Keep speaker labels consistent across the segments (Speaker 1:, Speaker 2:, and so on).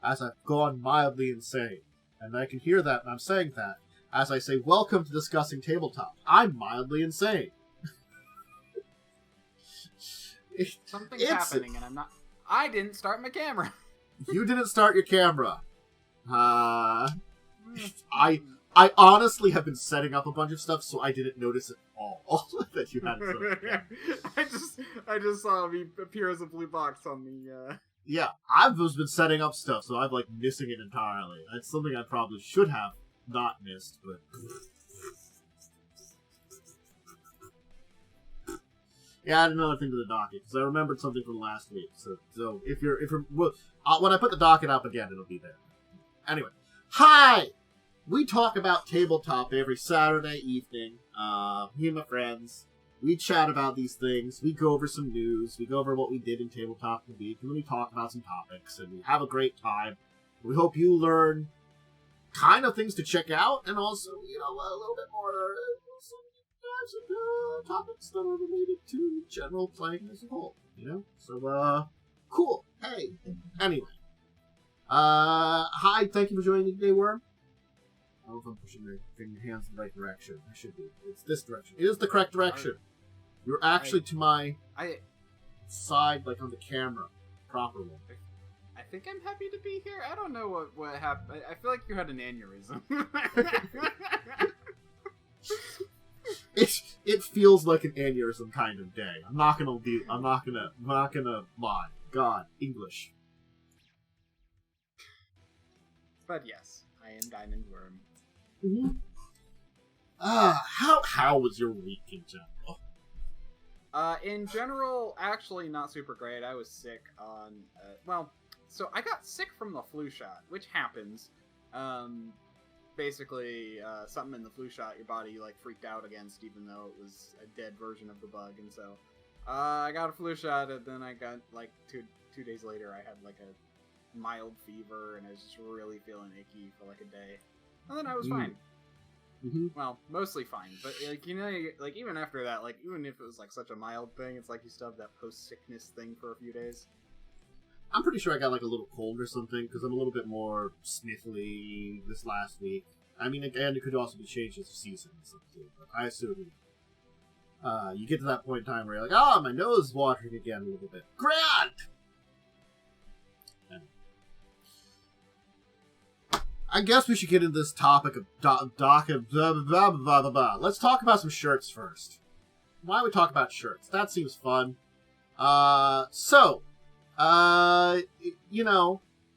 Speaker 1: as I've gone mildly insane. And I can hear that, and I'm saying that, as I say, welcome to Discussing Tabletop. I'm mildly insane.
Speaker 2: Something's happening, and I'm not... I didn't start my camera.
Speaker 1: You didn't start your camera. I honestly have been setting up a bunch of stuff, so I didn't notice at all that you had it.
Speaker 2: I just saw me appear as a blue box on the...
Speaker 1: Yeah, I've just been setting up stuff, so I'm, like, missing it entirely. That's something I probably should have not missed, but... Yeah, add another thing to the docket, because I remembered something from last week. So if you're well, when I put the docket up again, it'll be there. Anyway, hi! We talk about tabletop every Saturday evening. Me and my friends, we chat about these things. We go over some news. We go over what we did in tabletop the week, and then we talk about some topics, and we have a great time. We hope you learn kind of things to check out, and also, a little bit more. Some topics that are related to general playing as a whole, So, cool. Hey. Anyway. Hi, thank you for joining me today, Worm. I don't know if I'm pushing your hands in the right direction. I should be. It's this direction. It is the correct direction. You're actually to my side, like on the camera, properly.
Speaker 2: I think I'm happy to be here. I don't know what happened. I feel like you had an aneurysm.
Speaker 1: It feels like an aneurysm kind of day. I'm not gonna lie. God, English.
Speaker 2: But yes, I am Diamondwyrm.
Speaker 1: Mm-hmm. How was your week in general?
Speaker 2: In general, actually not super great. I was sick on, so I got sick from the flu shot, which happens. Basically, something in the flu shot your body, freaked out against, even though it was a dead version of the bug, and so, I got a flu shot, and then I got, two days later, I had, a mild fever, and I was just really feeling icky for, a day. And then I was fine.
Speaker 1: Mm-hmm.
Speaker 2: Well, mostly fine, but, even after that, even if it was, such a mild thing, it's you still have that post-sickness thing for a few days.
Speaker 1: I'm pretty sure I got, a little cold or something, because I'm a little bit more sniffly this last week. I mean, again, it could also be changes of season and stuff, too, but I assume you get to that point in time where you're like, my nose is watering again a little bit. Grand! I guess we should get into this topic of docket, blah, blah, blah, blah, blah. Let's talk about some shirts first. Why don't we talk about shirts? That seems fun.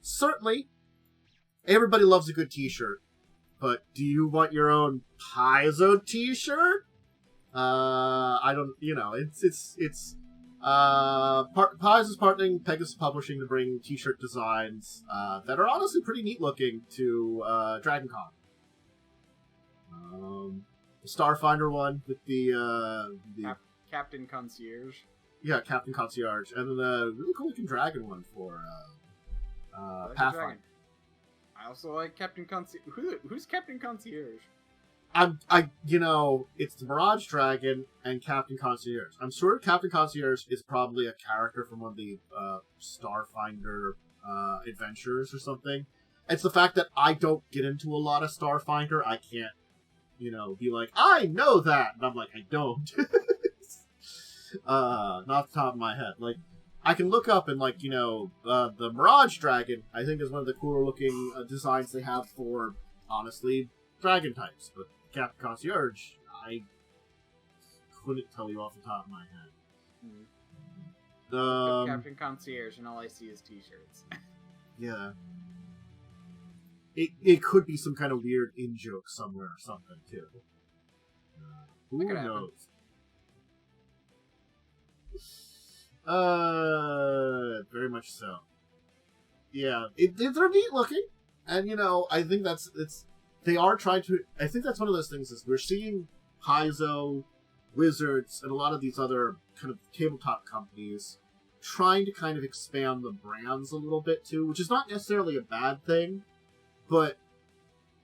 Speaker 1: Certainly, everybody loves a good t-shirt, but do you want your own Paizo t-shirt? Paizo's partnering Pegasus Publishing to bring t-shirt designs, that are honestly pretty neat looking to, DragonCon. The Starfinder one with the
Speaker 2: Captain Concierge.
Speaker 1: Yeah, Captain Concierge, and then the really cool looking dragon one for Pathfinder.
Speaker 2: I also like Captain Concierge. Who's Captain Concierge?
Speaker 1: It's the Mirage Dragon and Captain Concierge. I'm sure Captain Concierge is probably a character from one of the Starfinder adventures or something. It's the fact that I don't get into a lot of Starfinder. I can't, be like, I know that, and I'm like, I don't. Not off the top of my head. I can look up and, the Mirage Dragon, I think, is one of the cooler looking designs they have for, honestly, dragon types. But Captain Concierge, I couldn't tell you off the top of my head.
Speaker 2: Captain Concierge, and all I see is t-shirts.
Speaker 1: Yeah. It could be some kind of weird in-joke somewhere or something, too. Who knows? Very much so. Yeah, they're neat looking, and I think they are trying to. I think that's one of those things is we're seeing Paizo, Wizards, and a lot of these other kind of tabletop companies trying to kind of expand the brands a little bit too, which is not necessarily a bad thing, but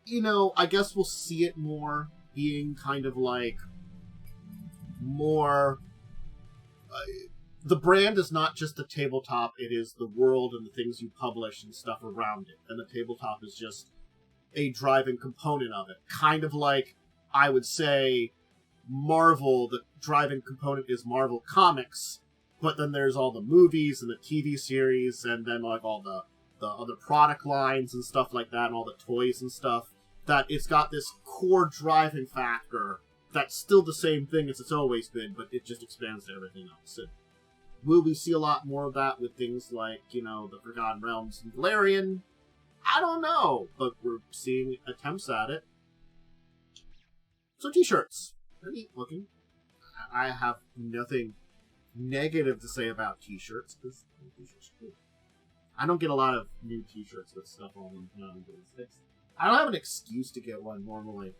Speaker 1: I guess we'll see it more being kind of more. the brand is not just the tabletop, it is the world and the things you publish and stuff around it. And the tabletop is just a driving component of it. Kind of like, I would say, Marvel, the driving component is Marvel Comics, but then there's all the movies and the TV series, and then like all the other product lines and stuff like that, and all the toys and stuff, that it's got this core driving factor that's still the same thing as it's always been, but it just expands to everything else. And will we see a lot more of that with things like, you know, the Forgotten Realms and Valerian? I don't know, but we're seeing attempts at it. So t-shirts. They're neat looking. I have nothing negative to say about t-shirts, because t-shirts are cool. I don't get a lot of new t-shirts with stuff on them nowadays. I don't have an excuse to get one normally.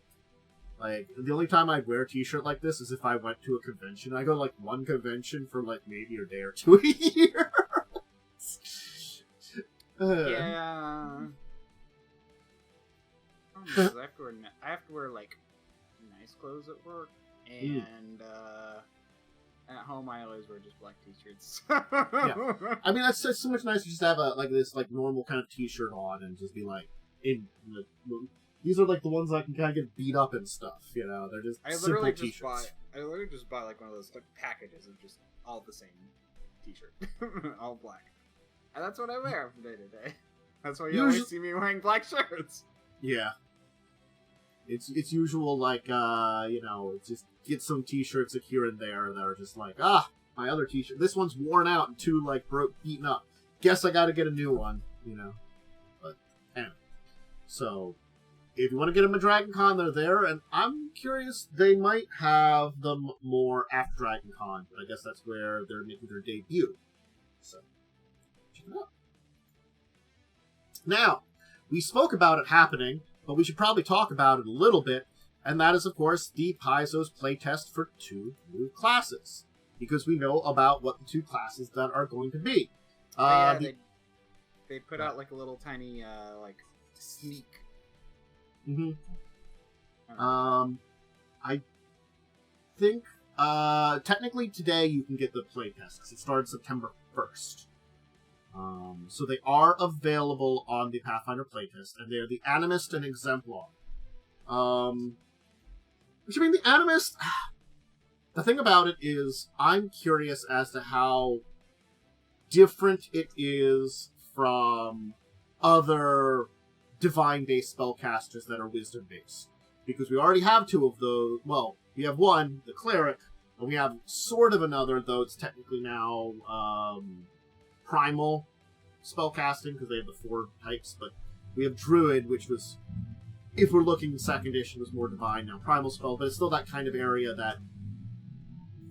Speaker 1: Like, the only time I'd wear a t-shirt like this is if I went to a convention. I go to, like, one convention for, like, maybe a day or two a year.
Speaker 2: Yeah. I have to wear, like, nice clothes at work, and, at home I always wear just black t-shirts.
Speaker 1: Yeah. I mean, that's so much nicer just to have a, like, this, like, normal kind of t-shirt on and just be, like, these are like the ones I can kind of get beat up and stuff, you know. They're just simple t-shirts.
Speaker 2: I literally just buy like one of those like packages of just all the same t-shirt, all black, and that's what I wear from day to day. That's why you always see me wearing black shirts.
Speaker 1: Yeah, it's usual like you know, just get some t-shirts like here and there that are just like my other t-shirt. This one's worn out and too like beaten up. Guess I got to get a new one, you know. But anyway, so. If you want to get them at Dragon Con, they're there, and I'm curious, they might have them more after Dragon Con, but I guess that's where they're making their debut. So, check it out. Now, we spoke about it happening, but we should probably talk about it a little bit, and that is, of course, the Paizo's playtest for 2 new classes, because we know about what the 2 classes that are going to be.
Speaker 2: They put out, like, a little tiny, like, sneak.
Speaker 1: Mm-hmm. I think technically today you can get the playtest because it started September 1st. So they are available on the Pathfinder playtest, and they're the Animist and Exemplar. Which, I mean, the Animist, the thing about it is I'm curious as to how different it is from other divine-based spellcasters that are wisdom-based. Because we already have 2 of those. Well, we have one, the Cleric, and we have sort of another, though it's technically now primal spellcasting, because they have the 4 types, but we have Druid, which was, if we're looking 2nd edition, was more divine, now primal spell, but it's still that kind of area that...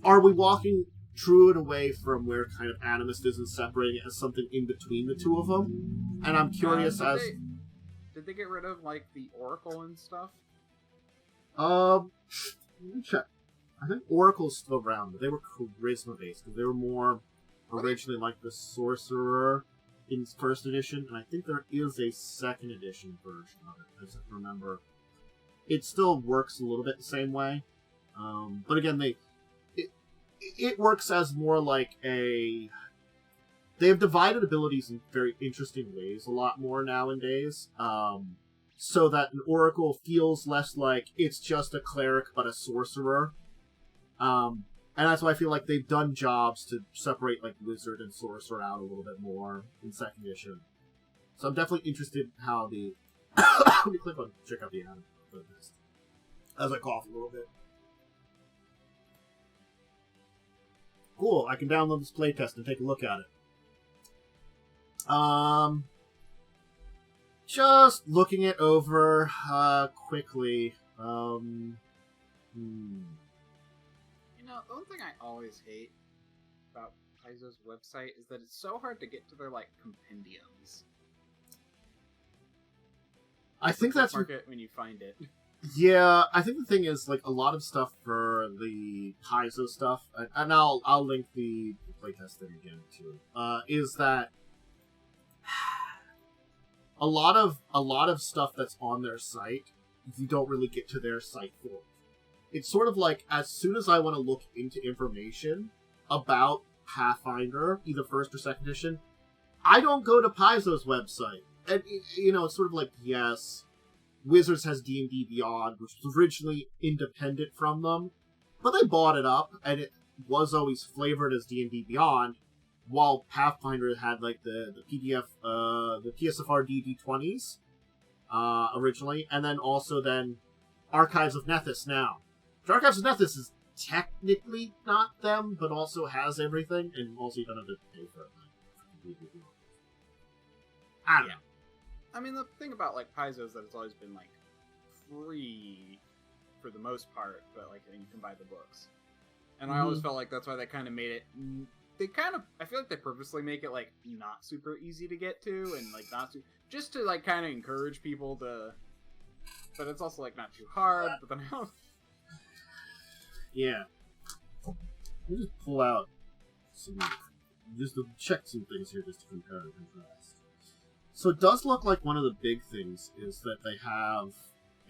Speaker 1: Are we walking Druid away from where kind of Animist is and separating it as something in between the 2 of them? And I'm curious as...
Speaker 2: Did they get rid of, like, the Oracle and stuff?
Speaker 1: Let me check. I think Oracle's still around, but they were charisma-based, because they were more originally like the Sorcerer in 1st edition, and I think there is a 2nd edition version of it. I just have to remember. It still works a little bit the same way, but again, it works as more like a... They have divided abilities in very interesting ways a lot more nowadays, so that an Oracle feels less like it's just a cleric but a sorcerer. And that's why I feel like they've done jobs to separate like wizard and sorcerer out a little bit more in 2nd edition. So I'm definitely interested in how the... Let me click on check out the ad as I cough a little bit. Cool, I can download this playtest and take a look at it. Just looking it over quickly.
Speaker 2: You know, the one thing I always hate about Paizo's website is that it's so hard to get to their, like, compendiums.
Speaker 1: I think that's...
Speaker 2: Market when you find it.
Speaker 1: Yeah, I think the thing is, like, a lot of stuff for the Paizo stuff, and I'll link the playtest thing again, too, is that a lot of stuff that's on their site, you don't really get to their site for. It's sort of like, as soon as I want to look into information about Pathfinder, either first or second edition, I don't go to Paizo's website. And, it's sort of like, yes, Wizards has D&D Beyond, which was originally independent from them, but they bought it up, and it was always flavored as D&D Beyond, while Pathfinder had, like, the PDF, the PSFR D20s, originally, and then also Archives of Nethys now. The Archives of Nethys is technically not them, but also has everything, and also you don't have to pay for it. I don't know.
Speaker 2: I mean, the thing about, like, Paizo is that it's always been, like, free for the most part, but, like, you can buy the books. And I always felt like that's why they kind of made it... I feel like they purposely make it, like, not super easy to get to, and, like, just to, like, kind of encourage people to... But it's also, like, not too hard, but then...
Speaker 1: Yeah. Let me just pull out just to check some things here, just to compare and contrast. So it does look like one of the big things is that they have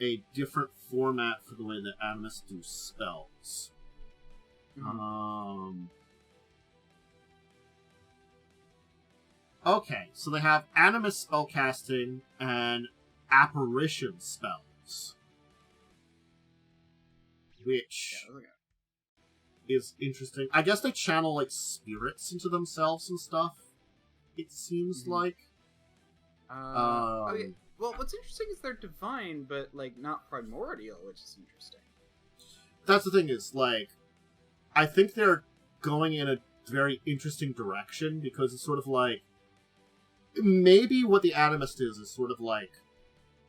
Speaker 1: a different format for the way that Animus do spells. Okay, so they have Animus spellcasting and Apparition spells. Which is interesting. I guess they channel, like, spirits into themselves and stuff, it seems like.
Speaker 2: Well, what's interesting is they're divine, but, like, not primordial, which is interesting.
Speaker 1: That's the thing is, like, I think they're going in a very interesting direction, because it's sort of like, maybe what the Animist is sort of like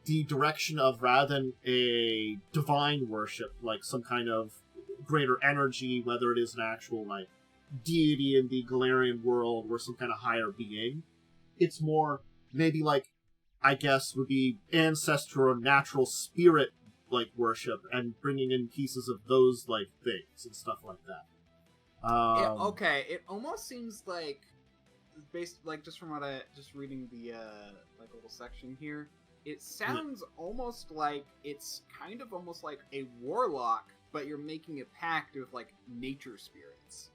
Speaker 1: the direction of, rather than a divine worship, like some kind of greater energy, whether it is an actual, like, deity in the Galarian world or some kind of higher being, it's more maybe like, I guess, would be ancestor or natural spirit, like, worship, and bringing in pieces of those, like, things and stuff like that.
Speaker 2: It almost seems like, based, like, just from just reading the, like, little section here, it sounds almost like it's kind of almost like a warlock, but you're making a pact with, like, nature spirits.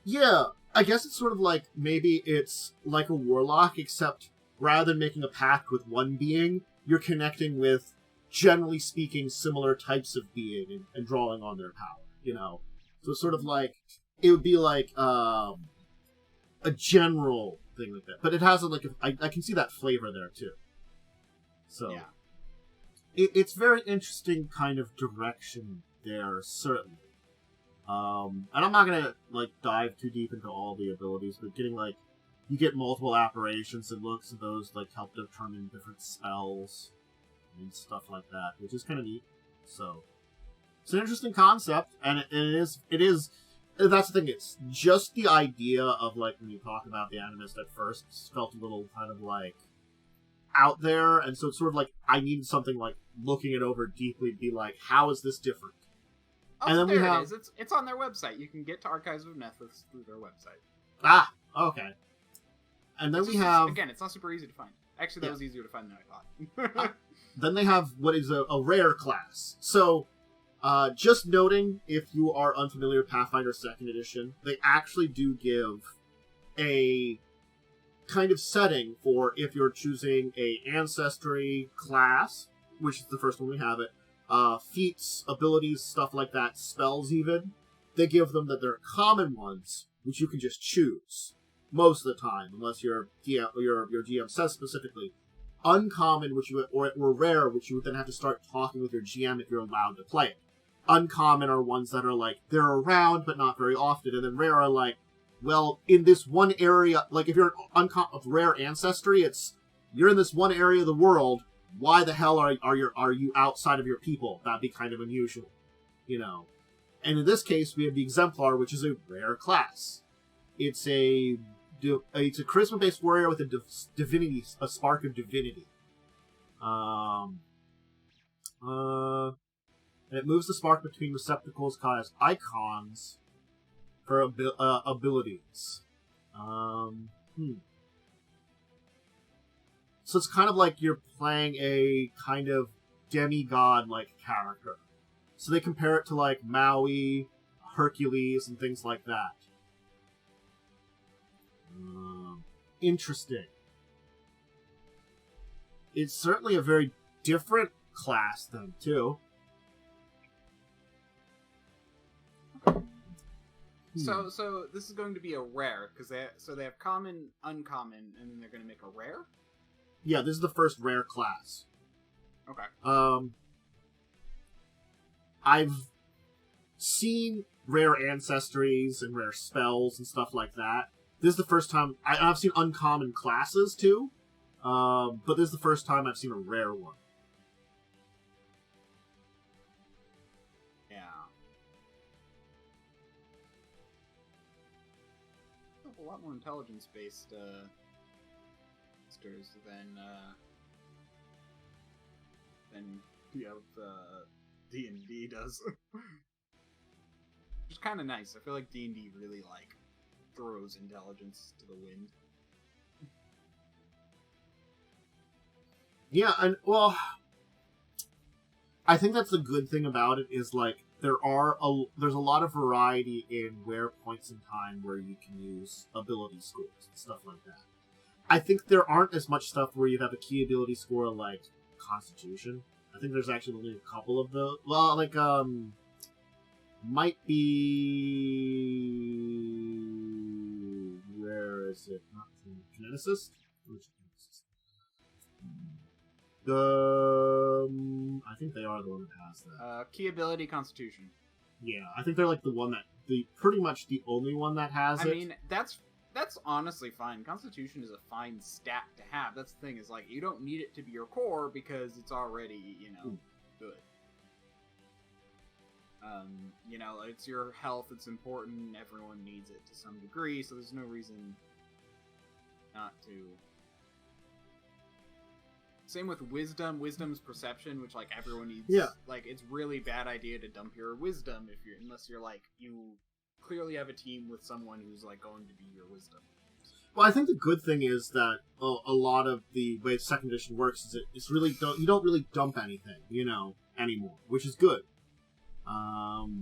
Speaker 1: Yeah, I guess it's sort of like, maybe it's like a warlock, except rather than making a pact with one being, you're connecting with, generally speaking, similar types of being and drawing on their power, So it's sort of like, it would be like a general thing like that. But it has, like, I can see that flavor there, too. So, yeah. It's very interesting kind of direction there, certainly. And I'm not gonna, like, dive too deep into all the abilities, but getting, like, you get multiple apparitions and looks at those, like, help determine different spells and stuff like that, which is kind of neat. So, it's an interesting concept, and it is, that's the thing, it's just the idea of, like, when you talk about the Animist at first, it felt a little kind of, like, out there, and so it's sort of like, I needed something, like, looking it over deeply, be like, how is this different?
Speaker 2: Oh, and then we have... it is. It's on their website. You can get to Archives of Nethys through their website.
Speaker 1: Ah, okay. And then we have...
Speaker 2: Again, it's not super easy to find. Actually, that was easier to find than I thought.
Speaker 1: Then they have what is a rare class. So, just noting, if you are unfamiliar with Pathfinder 2nd Edition, they actually do give a kind of setting for if you're choosing a Ancestry class, which is the first one we have it, feats, abilities, stuff like that, spells even. They give them that they're common ones, which you can just choose most of the time, unless your GM says specifically. Uncommon, which or rare, which you would then have to start talking with your GM if you're allowed to play it. Uncommon are ones that are like, they're around, but not very often, and then rare are like, well, in this one area, like if you're of rare ancestry, you're in this one area of the world, why the hell are you outside of your people? That'd be kind of unusual, And in this case, we have the Exemplar, which is a rare class. It's a charisma-based warrior with a spark of divinity. And it moves the spark between receptacles called as icons for abilities. So it's kind of like you're playing a kind of demigod-like character. So they compare it to, like, Maui, Hercules, and things like that. interesting. It's certainly a very different class, then, too.
Speaker 2: So this is going to be a rare, because they have common, uncommon, and then they're going to make a rare?
Speaker 1: Yeah, this is the first rare class.
Speaker 2: Okay.
Speaker 1: I've seen rare ancestries and rare spells and stuff like that. This is the first time... I've seen uncommon classes, too. But this is the first time I've seen a rare one.
Speaker 2: Yeah. A lot more intelligence-based, monsters than D&D does. Which is kind of nice. I feel like D&D really, throws intelligence to the wind.
Speaker 1: Yeah, and, well... I think that's the good thing about it, is, there's a lot of variety in where points in time where you can use ability scores and stuff like that. I think there aren't as much stuff where you have a key ability score like Constitution. I think there's actually only a couple of those. Well, might be... Where is it? Not Kineticist? Which Kineticist? I think they are the one that has that.
Speaker 2: Key ability Constitution.
Speaker 1: Yeah, I think they're the one that... pretty much the only one that has it.
Speaker 2: I mean, that's honestly fine. Constitution is a fine stat to have. That's the thing, is you don't need it to be your core because it's already, good. It's your health, it's important, everyone needs it to some degree, so there's no reason not to. Same with wisdom. Wisdom's perception, which everyone needs.
Speaker 1: Yeah.
Speaker 2: It's really bad idea to dump your wisdom unless you're you clearly have a team with someone who's going to be your wisdom.
Speaker 1: Well, I think the good thing is that a lot of the way second edition works is it's really you don't really dump anything, anymore, which is good.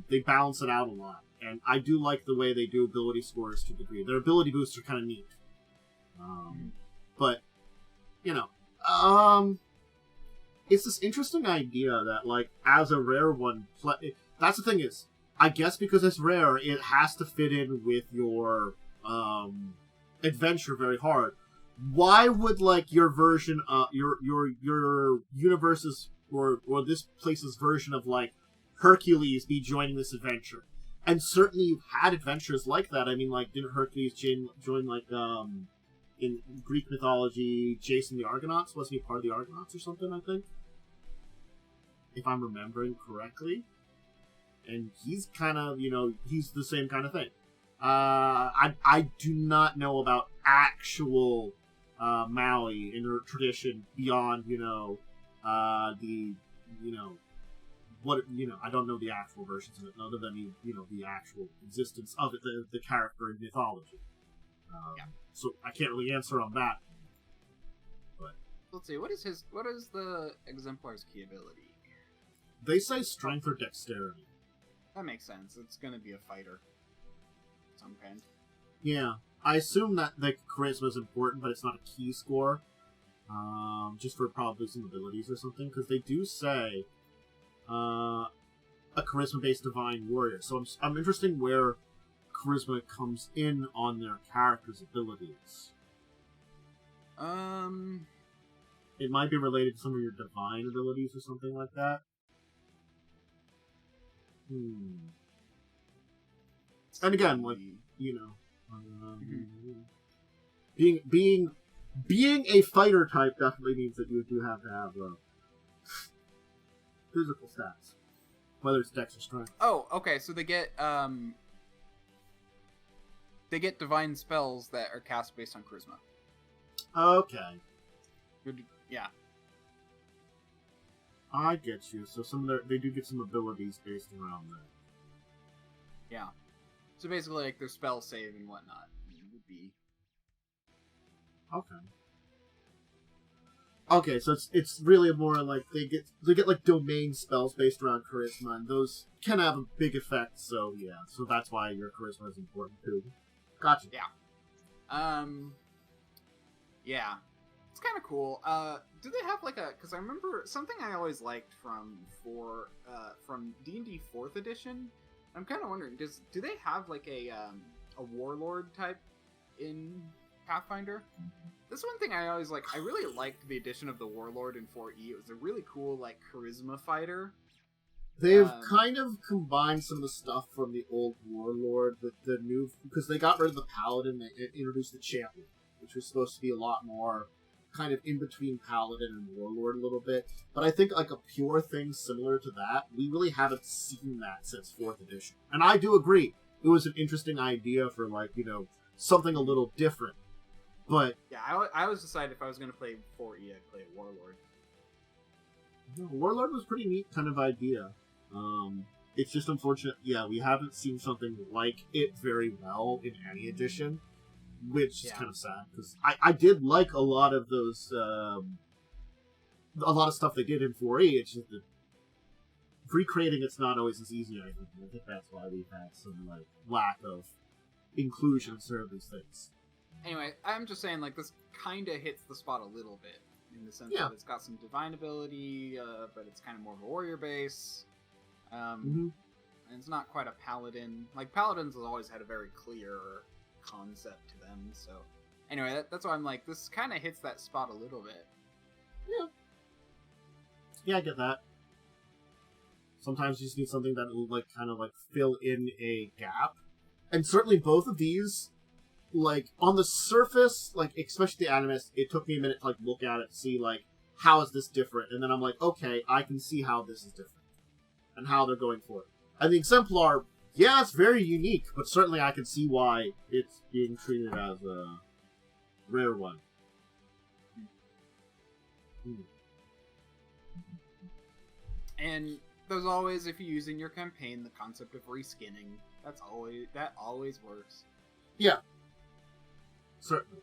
Speaker 1: They balance it out a lot, and I do like the way they do ability scores to a degree. Their ability boosts are kind of neat, but it's this interesting idea that as a rare one, that's the thing is, I guess because it's rare, it has to fit in with your adventure very hard. Why would your version your universe's or this place's version of Hercules be joining this adventure? And certainly you've had adventures like that. I mean, didn't Hercules join in Greek mythology, Jason the Argonauts? Wasn't he part of the Argonauts or something, I think? If I'm remembering correctly. And he's kind of, he's the same kind of thing. I do not know about actual Maui in her tradition beyond, I don't know the actual versions of it, other than, the actual existence of it, the character in mythology.
Speaker 2: Yeah.
Speaker 1: So I can't really answer on that. But
Speaker 2: let's see, what is the exemplar's key ability?
Speaker 1: They say strength or dexterity.
Speaker 2: That makes sense. It's gonna be a fighter. Some kind.
Speaker 1: Yeah. I assume that charisma is important, but it's not a key score. Just for probably some abilities or something, because they do say a charisma-based divine warrior. So I'm interested in where charisma comes in on their character's abilities. It might be related to some of your divine abilities or something like that. And again, being a fighter type definitely means that you do have to have physical stats, whether it's dex or strength.
Speaker 2: Oh, okay. So they get divine spells that are cast based on charisma.
Speaker 1: Okay.
Speaker 2: Good. Yeah.
Speaker 1: I get you. So they do get some abilities based around that.
Speaker 2: Yeah. So basically, their spell save and whatnot would be.
Speaker 1: Okay. Okay, so it's really more they get domain spells based around charisma, and those can have a big effect. So yeah, so that's why your charisma is important too. Gotcha.
Speaker 2: Yeah. Yeah. It's kind of cool. Do they have like a? Because I remember something I always liked from D&D 4th edition. I'm kind of wondering, do they have like a warlord type in Pathfinder? This one thing I always like. I really liked the addition of the warlord in 4E. It was a really cool like charisma fighter.
Speaker 1: They've kind of combined some of the stuff from the old warlord with the new, because they got rid of the paladin. They introduced the champion, which was supposed to be a lot more kind of in between paladin and warlord a little bit. But I think like a pure thing similar to that, we really haven't seen that since 4th edition. And I do agree, it was an interesting idea for like, something a little different. But
Speaker 2: yeah, I was decided if I was going to play 4E, I'd play a warlord.
Speaker 1: Warlord was a pretty neat kind of idea. It's just unfortunate, we haven't seen something like it very well in any edition. Which is kind of sad, because I did like a lot of those, a lot of stuff they did in 4E. It's just that recreating it's not always as easy, I think. I think that's why we've had some, like, lack of inclusion in certain of these things.
Speaker 2: Anyway, I'm just saying, like, this kind of hits the spot a little bit, in the sense that it's got some divine ability, but it's kind of more of a warrior base. And it's not quite a paladin. Like, paladins have always had a very clear concept to them, so anyway, that's why I'm like, this kind of hits that spot a little bit.
Speaker 1: Yeah, I get that. Sometimes you just need something that will like kind of like fill in a gap, and certainly both of these, like on the surface, like especially the Animist, it took me a minute to like look at it, see like how is this different, and then I'm like, okay, I can see how this is different and how they're going for it. And the Exemplar, yeah, it's very unique, but certainly I can see why it's being treated as a rare one.
Speaker 2: And there's always, if you use in your campaign, the concept of reskinning. That always works.
Speaker 1: Yeah, certainly.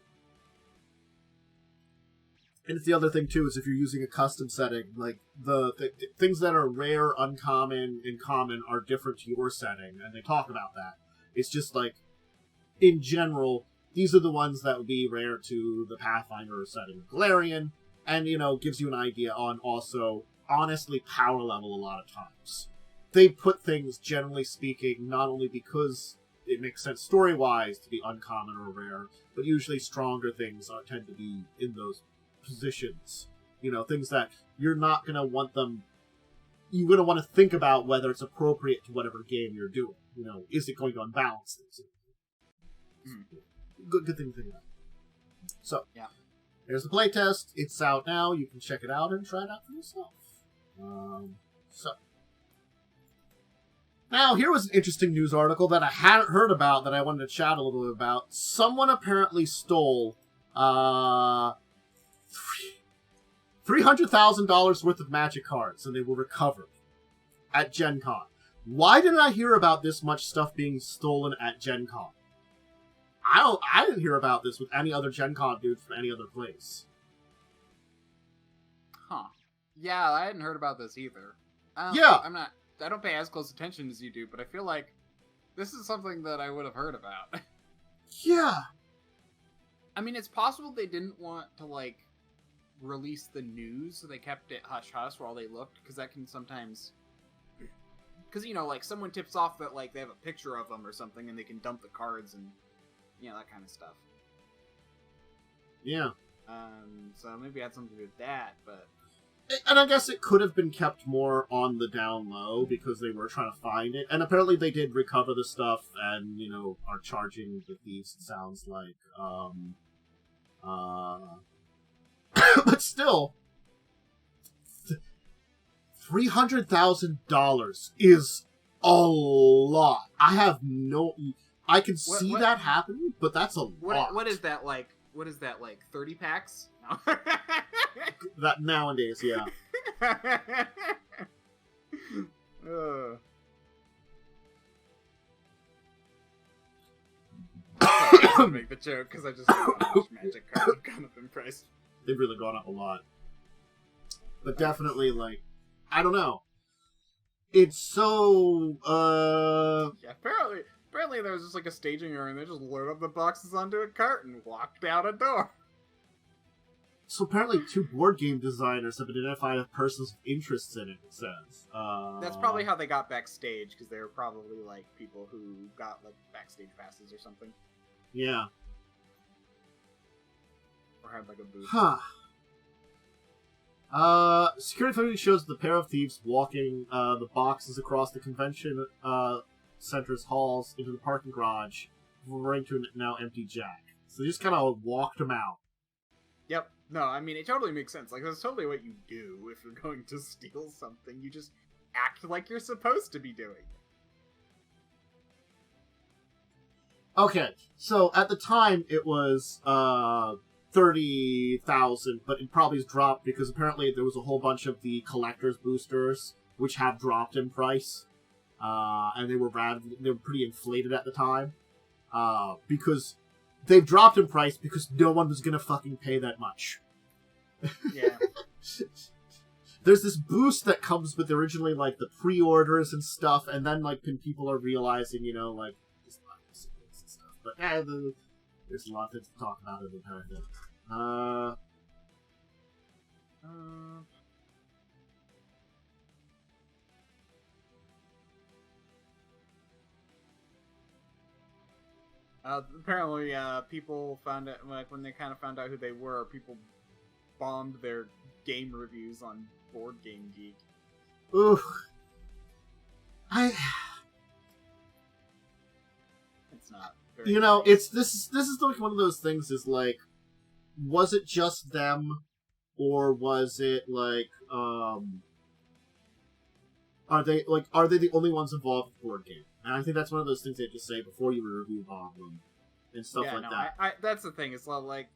Speaker 1: And it's the other thing too, is if you're using a custom setting, like the things that are rare, uncommon, and common are different to your setting, and they talk about that. It's just like, in general, these are the ones that would be rare to the Pathfinder setting of Galarian, and, gives you an idea on also, honestly, power level a lot of times. They put things, generally speaking, not only because it makes sense story-wise to be uncommon or rare, but usually stronger things tend to be in those positions. Things that you're not going to want them... You're going to want to think about whether it's appropriate to whatever game you're doing. Is it going to unbalance things? Good thing to think about. So, there's the playtest. It's out now. You can check it out and try it out for yourself. Now, here was an interesting news article that I hadn't heard about that I wanted to chat a little bit about. Someone apparently stole $300,000 worth of Magic cards, and they were recovered at Gencon. Why didn't I hear about this much stuff being stolen at Gencon? I didn't hear about this with any other Gencon dude from any other place.
Speaker 2: Huh. Yeah, I hadn't heard about this either. I don't pay as close attention as you do, but I feel like this is something that I would have heard about.
Speaker 1: Yeah.
Speaker 2: I mean, it's possible they didn't want to, like, release the news, so they kept it hush-hush while they looked, because that can sometimes... Because, like, someone tips off that, like, they have a picture of them or something, and they can dump the cards and, that kind of stuff.
Speaker 1: Yeah.
Speaker 2: So maybe it had something to do with that, but...
Speaker 1: And I guess it could have been kept more on the down low, because they were trying to find it. And apparently they did recover the stuff, and, are charging the thieves, it sounds like. But still, $300,000 is a lot. I can see that happening, but that's a lot.
Speaker 2: What is that like? 30 packs? No.
Speaker 1: That nowadays, yeah.
Speaker 2: I didn't make the joke because I just know how much Magic cards have gone up in price.
Speaker 1: They've really gone up a lot. But definitely, like, I don't know. It's so,
Speaker 2: Yeah, apparently there was just like a staging area and they just load up the boxes onto a cart and walked out a door.
Speaker 1: So apparently 2 board game designers have been identified as persons of interest in it says.
Speaker 2: That's probably how they got backstage, because they were probably, like, people who got, like, backstage passes or something.
Speaker 1: Yeah.
Speaker 2: Or had, like, a booth.
Speaker 1: Huh. Security footage shows the pair of thieves walking the boxes across the convention center's halls into the parking garage, referring to a now empty Jack. So they just kind of walked him out.
Speaker 2: Yep. No, I mean, it totally makes sense. Like, that's totally what you do if you're going to steal something. You just act like you're supposed to be doing it.
Speaker 1: Okay, so at the time it was 30,000, but it probably has dropped because apparently there was a whole bunch of the collector's boosters which have dropped in price, and they were pretty inflated at the time, because they've dropped in price because no one was gonna fucking pay that much.
Speaker 2: Yeah.
Speaker 1: There's this boost that comes with originally like the pre-orders and stuff, and then like when people are realizing, you know, like just not this and stuff. But there's a lot of things to talk about in the entire thing.
Speaker 2: Apparently, people found out, like, when they kind of found out who they were, people bombed their game reviews on Board Game Geek.
Speaker 1: Ooh.
Speaker 2: It's not very
Speaker 1: You know,
Speaker 2: nice.
Speaker 1: this is like one of those things is like, was it just them, or was it like, are they the only ones involved with board game? And I think that's one of those things they have to say before you review bomb them and stuff
Speaker 2: Yeah,
Speaker 1: like
Speaker 2: no,
Speaker 1: that.
Speaker 2: I that's the thing. It's not like,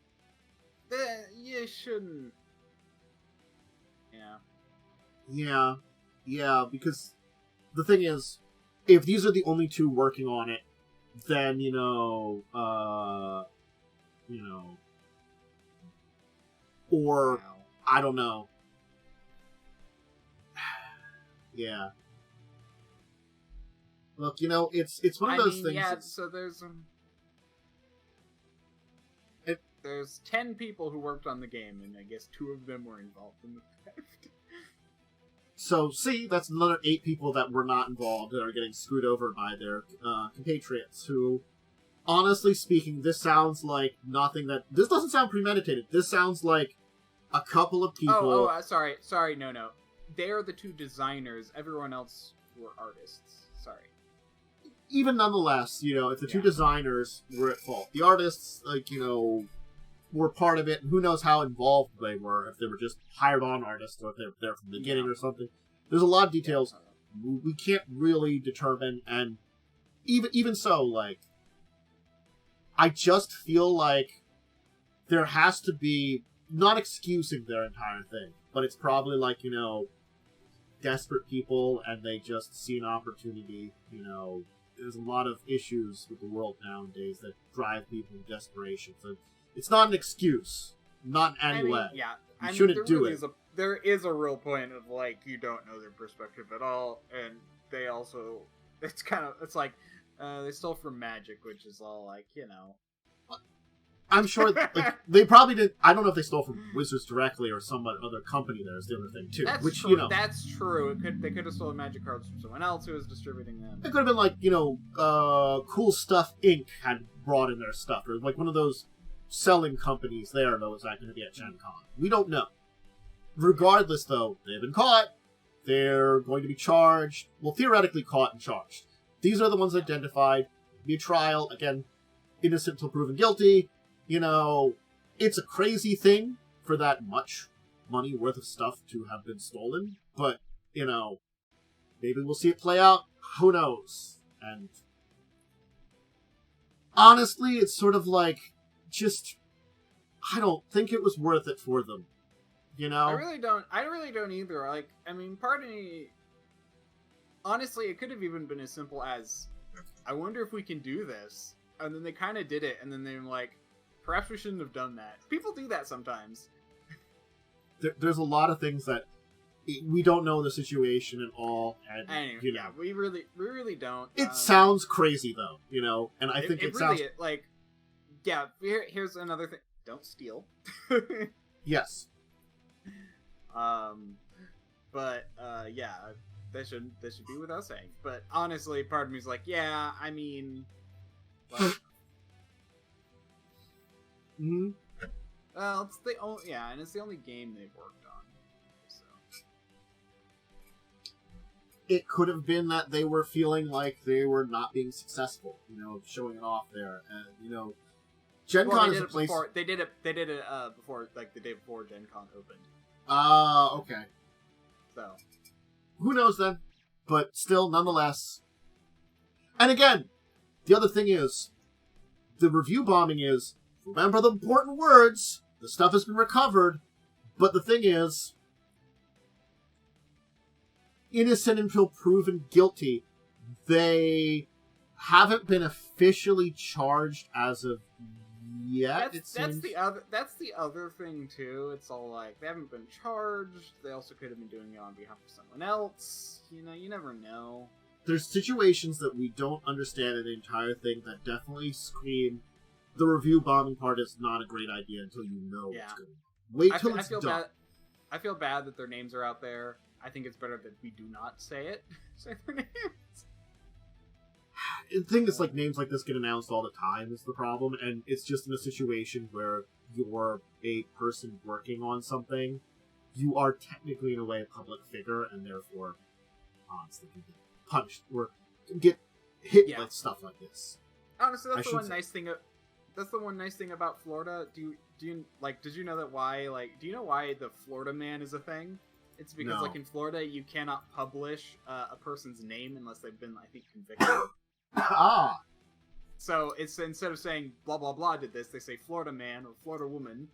Speaker 2: you shouldn't. Yeah.
Speaker 1: Yeah, because the thing is, if these are the only 2 working on it, then or
Speaker 2: Wow.
Speaker 1: I don't know. Yeah. Look, it's one of those things.
Speaker 2: Yeah. So there's 10 people who worked on the game, and I guess 2 of them were involved in the theft.
Speaker 1: So, see, that's another 8 people that were not involved that are getting screwed over by their compatriots, who, honestly speaking, this sounds like nothing that... This doesn't sound premeditated. This sounds like a couple of people...
Speaker 2: Sorry, no. They are the 2 designers. Everyone else were artists. Sorry.
Speaker 1: Even nonetheless, if the 2 designers were at fault, the artists, were part of it, and who knows how involved they were, if they were just hired-on artists, or if they were there from the beginning or something. There's a lot of details we can't really determine, and even so, like, I just feel like there has to be, not excusing their entire thing, but it's probably like, desperate people, and they just see an opportunity, there's a lot of issues with the world nowadays that drive people to desperation, so it's not an excuse. Not in any way.
Speaker 2: Yeah.
Speaker 1: You shouldn't do it.
Speaker 2: There is a real point of, like, you don't know their perspective at all, and they also... It's like, they stole from Magic, which is all, like,
Speaker 1: I'm sure they probably did. I don't know if they stole from Wizards directly or some other company there is the other thing, too.
Speaker 2: That's true. That's true. They could have stolen Magic cards from someone else who was distributing them.
Speaker 1: It could have been like, Cool Stuff Inc. had brought in their stuff, or like one of those selling companies there that was going to be at Gencon. We don't know. Regardless, though, they've been caught. They're going to be charged. Well, theoretically caught and charged. These are the ones identified. Be a trial. Again, innocent till proven guilty. It's a crazy thing for that much money worth of stuff to have been stolen. But, maybe we'll see it play out. Who knows? And honestly, it's sort of like, I don't think it was worth it for them.
Speaker 2: I really don't either. Like, I mean, part of me... Honestly, it could have even been as simple as, I wonder if we can do this. And then they kind of did it, and then they're like, perhaps we shouldn't have done that. People do that sometimes.
Speaker 1: There's a lot of things that we don't know the situation at all, and
Speaker 2: anyway, yeah, we really don't.
Speaker 1: It sounds crazy though, and I think it sounds
Speaker 2: like, yeah. Here's another thing: don't steal.
Speaker 1: Yes.
Speaker 2: But yeah, that should be without saying. But honestly, part of me is like, yeah, I mean, like, well, it's the only and it's the only game they've worked on. So
Speaker 1: it could have been that they were feeling like they were not being successful, showing it off there, and Gencon is a place.
Speaker 2: They did it before, like the day before Gencon opened.
Speaker 1: Okay.
Speaker 2: So
Speaker 1: who knows then? But still, nonetheless. And again, the other thing is, the review bombing is, remember the important words, the stuff has been recovered, but the thing is, innocent until proven guilty, they haven't been officially charged as of yet.
Speaker 2: That's the other thing too. It's all like they haven't been charged. They also could have been doing it on behalf of someone else. You never know.
Speaker 1: There's situations that we don't understand in the entire thing that definitely scream the review bombing part is not a great idea until you know what's going on. Wait till it's done.
Speaker 2: I feel bad that their names are out there. I think it's better that we do not say their names.
Speaker 1: The thing is, like, names like this get announced all the time is the problem, and it's just in a situation where you're a person working on something, you are technically in a way a public figure, and therefore, honestly, can get punished or get hit with stuff like this.
Speaker 2: Honestly, that's the one nice thing. That's the one nice thing about Florida. Do you Did you know that why? Do you know why the Florida man is a thing? It's because in Florida you cannot publish a person's name unless they've been, I think, convicted. So it's instead of saying blah blah blah did this, they say Florida man or Florida woman.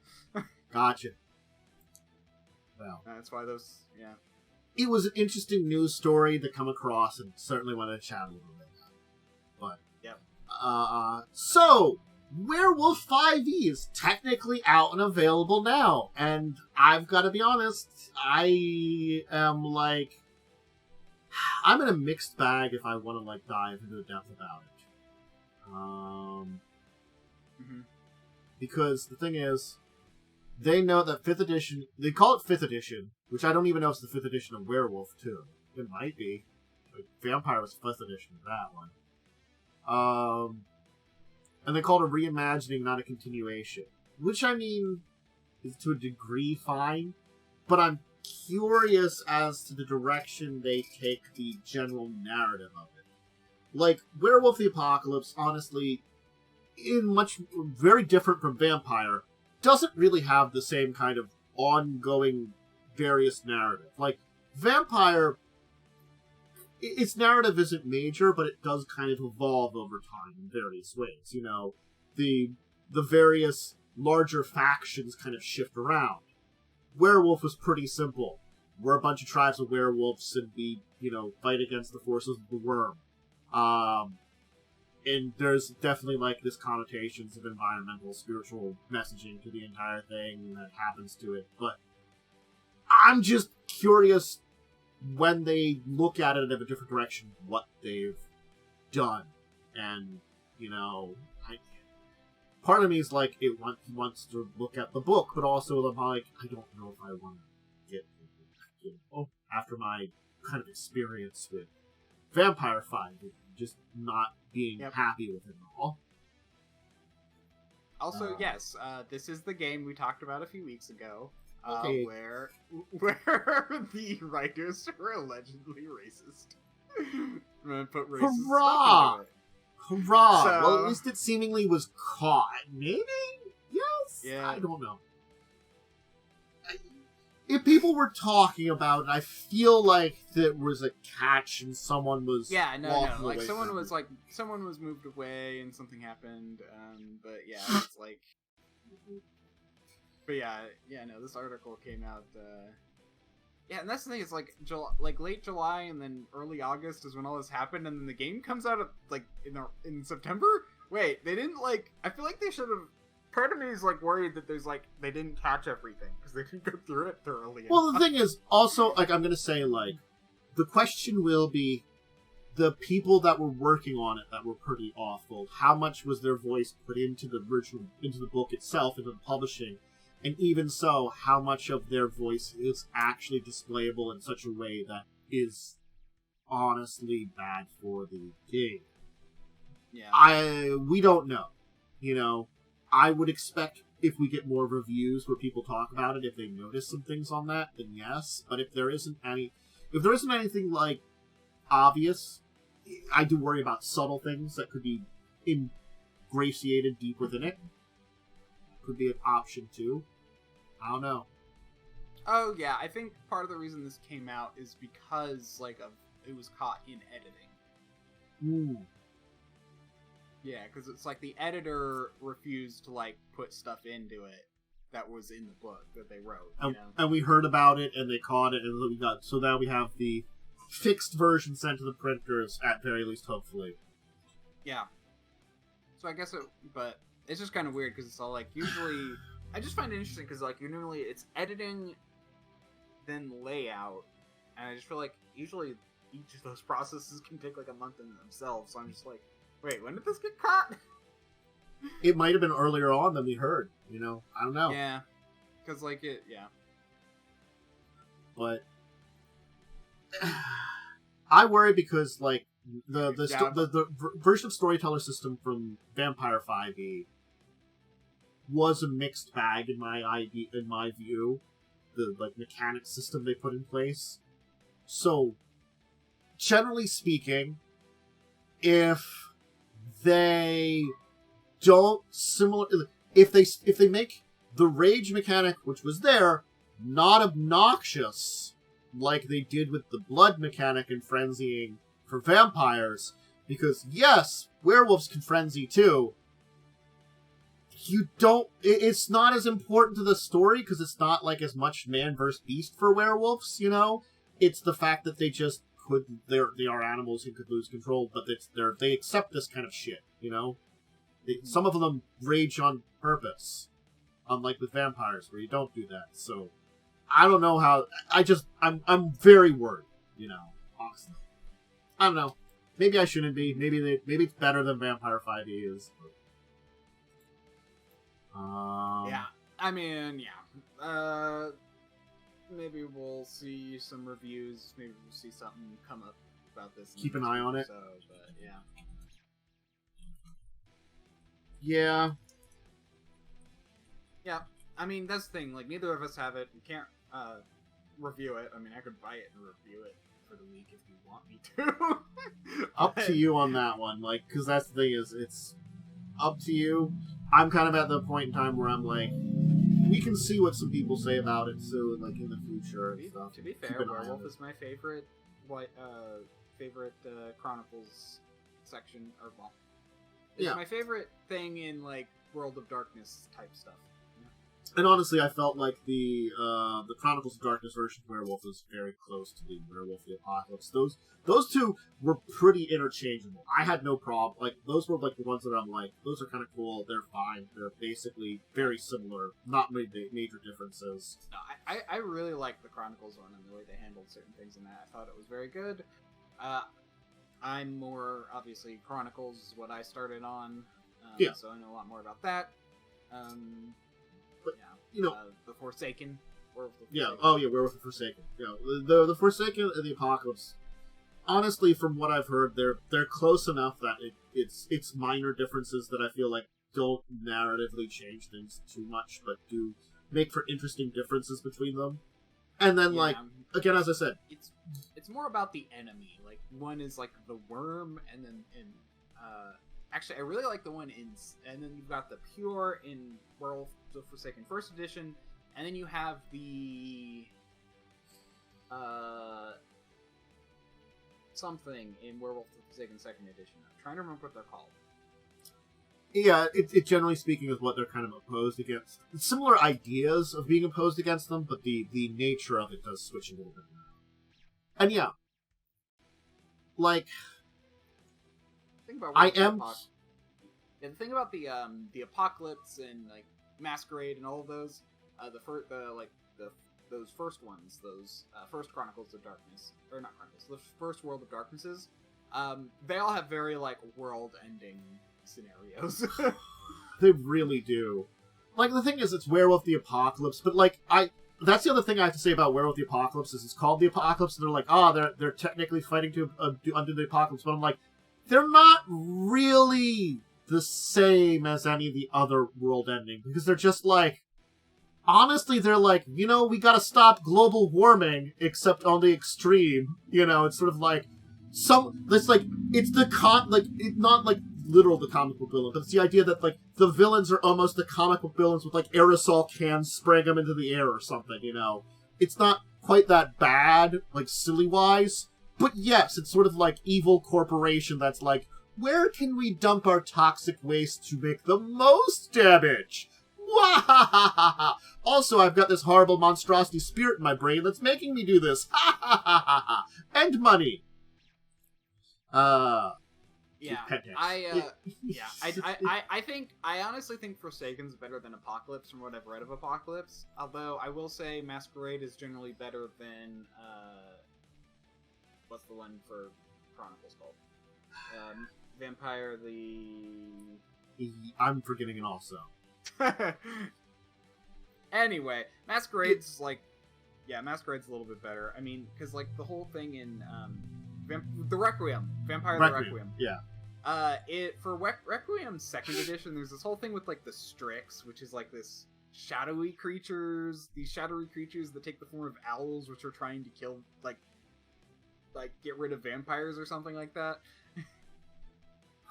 Speaker 1: Gotcha. Well,
Speaker 2: that's why those. Yeah.
Speaker 1: It was an interesting news story to come across, and certainly wanted to chat a little bit about. But
Speaker 2: yep.
Speaker 1: So Werewolf 5e is technically out and available now, and I've got to be honest, I am I'm in a mixed bag if I want to dive into the depth about it. Because the thing is, they know that 5th edition, they call it 5th edition, which I don't even know if it's the 5th edition of Werewolf too. It might be. Vampire was 5th edition of that one. And they call it a reimagining, not a continuation. Which, I mean, is to a degree fine, but I'm curious as to the direction they take the general narrative of it. Werewolf the Apocalypse, honestly, very different from Vampire, doesn't really have the same kind of ongoing various narrative. Vampire, its narrative isn't major, but it does kind of evolve over time in various ways. The various larger factions kind of shift around. Werewolf was pretty simple. We're a bunch of tribes of werewolves, and we, fight against the forces of the worm. And there's definitely, this connotations of environmental, spiritual messaging to the entire thing that happens to it. But I'm just curious when they look at it in a different direction, what they've done. And, part of me is he wants to look at the book, but also I'm I don't know if I want to get after my kind of experience with Vampire 5, just not being happy with it at all.
Speaker 2: Also, yes, this is the game we talked about a few weeks ago, where the writers were allegedly racist. Put racist stuff into it.
Speaker 1: Hurrah! Well, at least it seemingly was caught. Maybe? Yes?
Speaker 2: Yeah.
Speaker 1: I don't know. If people were talking about it, I feel like there was a catch and someone was walking away
Speaker 2: someone was moved away and something happened, but yeah, it's but this article came out, and that's the thing, it's late July and then early August is when all this happened, and then the game comes out in September? Wait, they didn't I feel like they should have. Part of me is worried that there's they didn't catch everything because they didn't go through it thoroughly.
Speaker 1: Well, the thing is also I'm gonna say the question will be the people that were working on it that were pretty awful. How much was their voice put into the book itself, into the publishing, And even so, how much of their voice is actually displayable in such a way that is honestly bad for the game?
Speaker 2: Yeah.
Speaker 1: We don't know. You know, I would expect if we get more reviews where people talk about it, if they notice some things on that, then yes. But if there isn't anything like obvious, I do worry about subtle things that could be ingratiated deep within it. Could be an option too. I don't know.
Speaker 2: Oh yeah, I think part of the reason this came out is because it was caught in editing.
Speaker 1: Ooh.
Speaker 2: Yeah, because it's like the editor refused to put stuff into it that was in the book that they wrote.
Speaker 1: And we heard about it, and they caught it, and so now we have the fixed version sent to the printers at very least, hopefully.
Speaker 2: Yeah. So I guess but it's just kind of weird because it's all usually I just find it interesting because normally it's editing, then layout, and I just feel like usually each of those processes can take a month in themselves. So I'm just like, wait, when did this get caught?
Speaker 1: It might have been earlier on than we heard. I don't know.
Speaker 2: Yeah, because yeah.
Speaker 1: But I worry because the version of storyteller system from Vampire 5e was a mixed bag in my view. The mechanic system they put in place. So, generally speaking, if they don't if they make the rage mechanic, which was there, not obnoxious like they did with the blood mechanic and frenzying for vampires, because yes, werewolves can frenzy too. It's not as important to the story because it's not as much man versus beast for werewolves, It's the fact that they just they are animals who could lose control, but they accept this kind of shit, Some of them rage on purpose, unlike with vampires where you don't do that. So I don't know how. I'm very worried, honestly. I don't know. Maybe I shouldn't be. Maybe it's better than Vampire 5e is.
Speaker 2: Yeah, I mean, yeah. Maybe we'll see some reviews. Maybe we'll see something come up about this.
Speaker 1: Keep an eye on it.
Speaker 2: But yeah.
Speaker 1: Yeah.
Speaker 2: Yeah. I mean, that's the thing. Neither of us have it. We can't review it. I mean, I could buy it and review it for the week if you want me to.
Speaker 1: Up to you on that one. Because that's the thing is, it's up to you. I'm kind of at the point in time where I'm we can see what some people say about it, so in the future and stuff.
Speaker 2: To be fair, Werewolf is my favorite Chronicles section, or it's my favorite thing in World of Darkness type stuff.
Speaker 1: And honestly, I felt like the Chronicles of Darkness version of Werewolf was very close to the Werewolf the Apocalypse. Those two were pretty interchangeable. I had no problem. Those were the ones that I'm those are kind of cool. They're fine. They're basically very similar. Not many major differences.
Speaker 2: No, I really like the Chronicles one and the way they handled certain things in that. I thought it was very good. I'm more, obviously, Chronicles is what I started on. So I know a lot more about that. The Forsaken. Werewolf the Forsaken.
Speaker 1: Yeah, Werewolf the Forsaken. Yeah, the Forsaken and the Apocalypse. Honestly, from what I've heard, they're close enough that it's minor differences that I feel don't narratively change things too much, but do make for interesting differences between them. And then, again, as I said,
Speaker 2: it's more about the enemy. One is the worm, and then actually, I really like the one in, and then you've got the pure in Werewolf the Forsaken First Edition, and then you have the something in Werewolf the Forsaken Second Edition. I'm trying to remember what they're called.
Speaker 1: Yeah, it generally speaking is what they're kind of opposed against. Similar ideas of being opposed against them, but the nature of it does switch a little bit. And yeah,
Speaker 2: I am. The thing about the Apocalypse and Masquerade and all of those, those first ones, those first Chronicles of Darkness, or not Chronicles, the first World of Darknesses, they all have very world-ending scenarios.
Speaker 1: They really do. like, the thing is, it's Werewolf the Apocalypse, but, like, that's the other thing I have to say about Werewolf the Apocalypse, is it's called the Apocalypse, and they're like, they're technically fighting to undo the Apocalypse, but I'm like, they're not really the same as any of the other world ending, because they're just like, honestly, they're like, we gotta stop global warming, except on the extreme, it's sort of like, it's not like literal the comic book villain, but it's the idea that, like, the villains are almost the comic book villains with, like, aerosol cans spraying them into the air or something, It's not quite that bad, like, silly-wise, but yes, it's sort of like evil corporation that's like, where can we dump our toxic waste to make the most damage? Wahahaha! Also, I've got this horrible monstrosity spirit in my brain that's making me do this. Ha ha ha ha ha! And money.
Speaker 2: Yeah, I honestly think Forsaken's better than Apocalypse from what I've read of Apocalypse. Although I will say Masquerade is generally better than what's the one for Chronicles called? Vampire
Speaker 1: I'm forgetting it also.
Speaker 2: Anyway, Masquerade's Masquerade's a little bit better. I mean, because like the whole thing in the Requiem, Vampire the Requiem.
Speaker 1: Yeah.
Speaker 2: Requiem 2nd edition, there's this whole thing with like the Strix, which is like this shadowy creatures. These shadowy creatures that take the form of owls, which are trying to kill like get rid of vampires or something like that.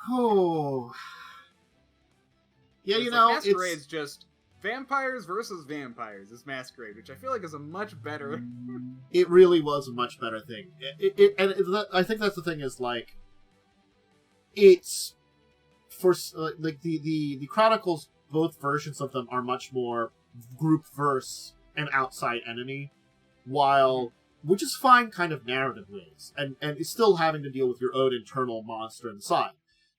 Speaker 1: Oh. Yeah,
Speaker 2: Masquerade's just vampires versus vampires is Masquerade, which I feel like is a much better.
Speaker 1: It really was a much better thing. I think that's the thing is like, it's for like the Chronicles. Both versions of them are much more group verse and outside enemy, which is fine, kind of narrative ways, and it's still having to deal with your own internal monster inside.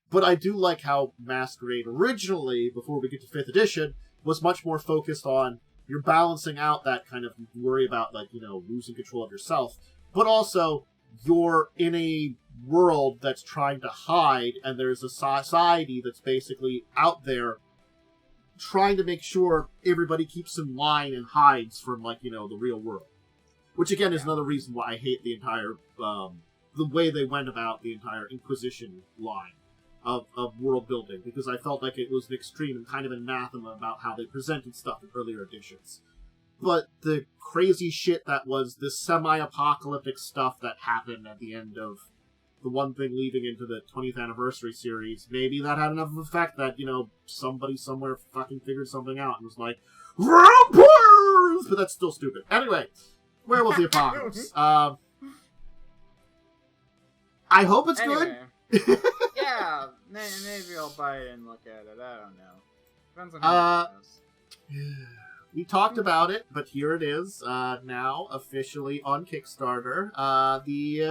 Speaker 1: But I do like how Masquerade originally, before we get to 5th edition, was much more focused on you're balancing out that kind of worry about, like, losing control of yourself, but also you're in a world that's trying to hide, and there's a society that's basically out there trying to make sure everybody keeps in line and hides from, like, the real world. Which, again, is another reason why I hate the entire, the way they went about the entire Inquisition line of world building, because I felt like it was an extreme and kind of anathema about how they presented stuff in earlier editions. But the crazy shit that was this semi-apocalyptic stuff that happened at the end of the one thing leading into the 20th anniversary series, maybe that had enough of an effect that, somebody somewhere fucking figured something out and was like, vampires! But that's still stupid. Anyway, Werewolf the Apocalypse. I hope it's good.
Speaker 2: Yeah, maybe I'll buy it and look at it. I don't know. Depends on how it goes.
Speaker 1: We talked about it, but here it is, now officially on Kickstarter. The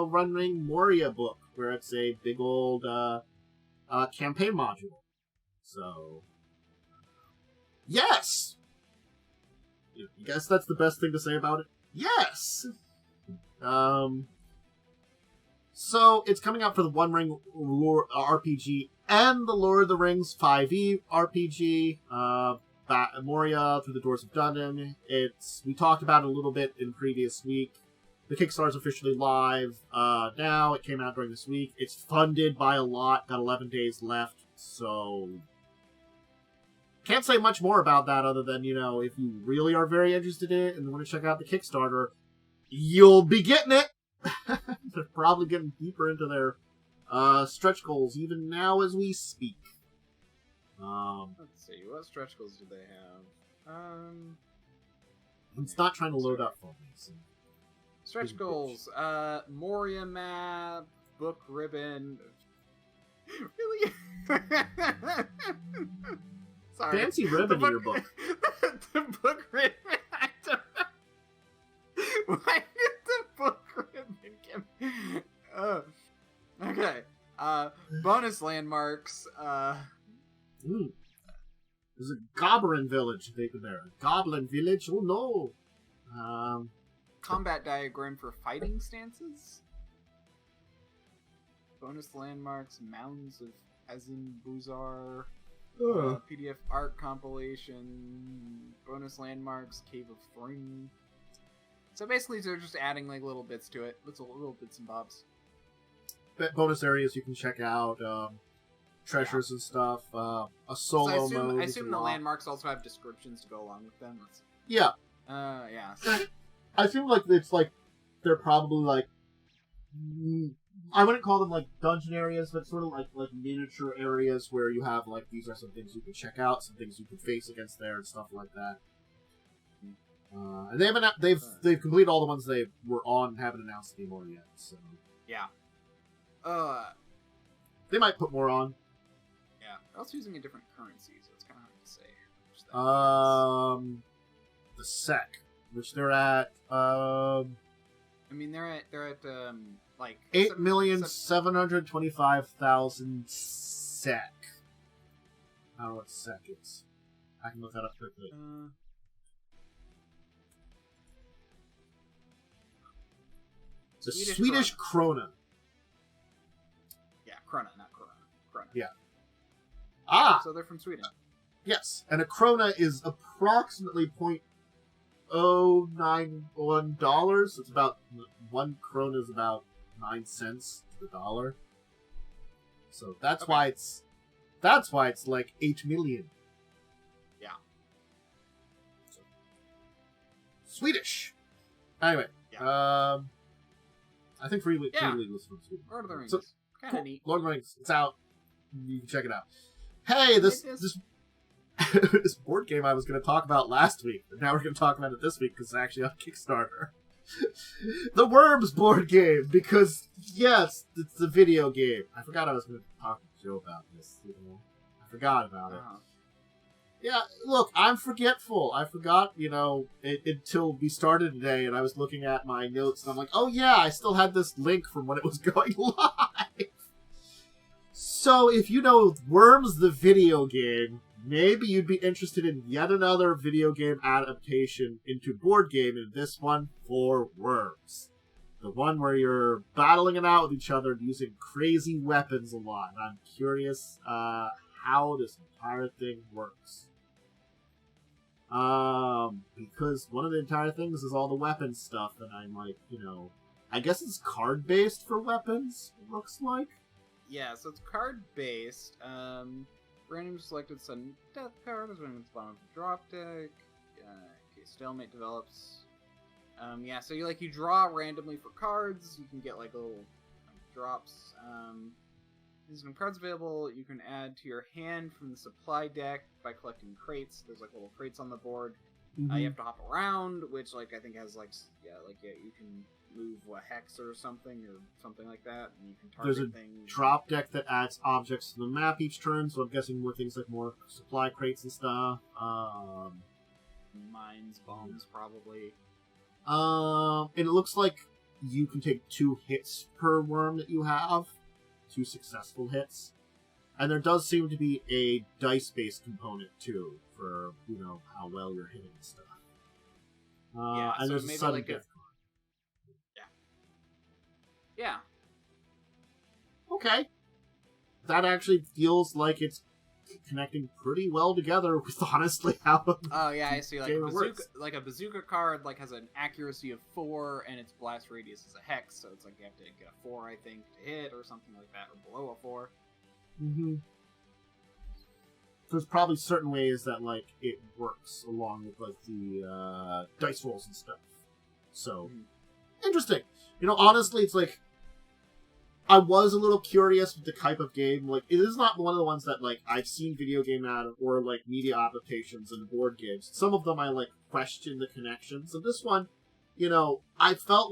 Speaker 1: Running Moria book, where it's a big old campaign module. So, yes! I guess that's the best thing to say about it. Yes! So, it's coming out for the One Ring RPG and the Lord of the Rings 5e RPG, Moria Through the Doors of Dunnan. We talked about it a little bit in previous week. The Kickstarter's officially live now. It came out during this week. It's funded by a lot, got 11 days left, so can't say much more about that other than, if you really are very interested in it and want to check out the Kickstarter, you'll be getting it! They're probably getting deeper into their stretch goals even now as we speak.
Speaker 2: Let's see, what stretch goals do they have?
Speaker 1: It's not trying to load up for me. So.
Speaker 2: Stretch goals, Moria map, book ribbon. Really? Sorry.
Speaker 1: Fancy ribbon in your book.
Speaker 2: The book ribbon. I don't know. Why did the book ribbon give me? Okay. Bonus landmarks.
Speaker 1: There's a goblin village taken there. Goblin village? Oh no.
Speaker 2: Combat diagram for fighting stances. Bonus landmarks, mounds of Azin Buzar. PDF art compilation, bonus landmarks, Cave of Thring. So basically, they're just adding like little bits to it, little bits and bobs.
Speaker 1: Bonus areas you can check out, treasures and stuff. A solo mode.
Speaker 2: I assume the landmarks also have descriptions to go along with them.
Speaker 1: Yeah.
Speaker 2: Yeah.
Speaker 1: I feel like it's like they're probably like I wouldn't call them like dungeon areas, but sort of like miniature areas where you have like these are some things you can check out, some things you can face against there, and stuff like that. And they've completed all the ones they were on and haven't announced any more yet. So
Speaker 2: yeah.
Speaker 1: They might put more on.
Speaker 2: Yeah, they're also using a different currency, so it's kind of hard to say.
Speaker 1: The SEC, which they're at.
Speaker 2: I mean, they're at like
Speaker 1: 8,725,000 SEC. I don't know what SEC is. I can look that up quickly. It's a Swedish krona.
Speaker 2: Yeah, krona, not krona. Krona.
Speaker 1: Yeah.
Speaker 2: So they're from Sweden.
Speaker 1: Yes, and a krona is approximately $0.091. So it's about 1 krona is about 9 cents to the dollar. So that's why it's like 8 million.
Speaker 2: Yeah.
Speaker 1: So, Swedish. Anyway,
Speaker 2: yeah.
Speaker 1: I think Free League was from Sweden.
Speaker 2: Lord of the Rings.
Speaker 1: So,
Speaker 2: kind of
Speaker 1: cool.
Speaker 2: neat.
Speaker 1: Lord of the Rings. It's out. You can check it out. Hey, this this board game I was going to talk about last week, but now we're going to talk about it this week because it's actually on Kickstarter. The Worms board game, because, yes, it's a video game. I forgot I was going to talk to Joe about this. I forgot about it. Yeah, look, I'm forgetful. I forgot, until we started today, and I was looking at my notes, and I'm like, oh yeah, I still had this link from when it was going live. So, if you know Worms the video game, maybe you'd be interested in yet another video game adaptation into board game, and this one for Worms. The one where you're battling it out with each other using crazy weapons a lot. And I'm curious how this entire thing works. Because one of the entire things is all the weapon stuff, and I'm like, I guess it's card-based for weapons, it looks like.
Speaker 2: Yeah, so it's card-based. Random selected sudden death card is when it's bottom of the drop deck. Okay, stalemate develops. Yeah, so you draw randomly for cards. You can get little drops. There's some cards available you can add to your hand from the supply deck by collecting crates. There's little crates on the board.
Speaker 1: Mm-hmm.
Speaker 2: You have to hop around, which I think has you can move a hex or something like that, and you can target
Speaker 1: things.
Speaker 2: There's a
Speaker 1: drop deck that adds objects to the map each turn, so I'm guessing more things like more supply crates and stuff.
Speaker 2: Mines, bombs, probably.
Speaker 1: And it looks like you can take 2 hits per worm that you have. 2 successful hits. And there does seem to be a dice-based component, too, for, how well you're hitting and stuff. And
Speaker 2: so
Speaker 1: there's a sudden death card.
Speaker 2: Yeah.
Speaker 1: Okay. That actually feels like it's connecting pretty well together with, honestly, how
Speaker 2: Oh, yeah, I see.
Speaker 1: a
Speaker 2: bazooka card, has an accuracy of 4, and its blast radius is a hex, so it's you have to get a 4, I think, to hit, or something like that, or below a 4.
Speaker 1: Mm-hmm. There's probably certain ways that, it works along with, the, dice rolls and stuff. So, interesting. Honestly, it's I was a little curious with the type of game. It is not one of the ones that, I've seen video game or, media adaptations and board games. Some of them I, question the connections. And this one, I felt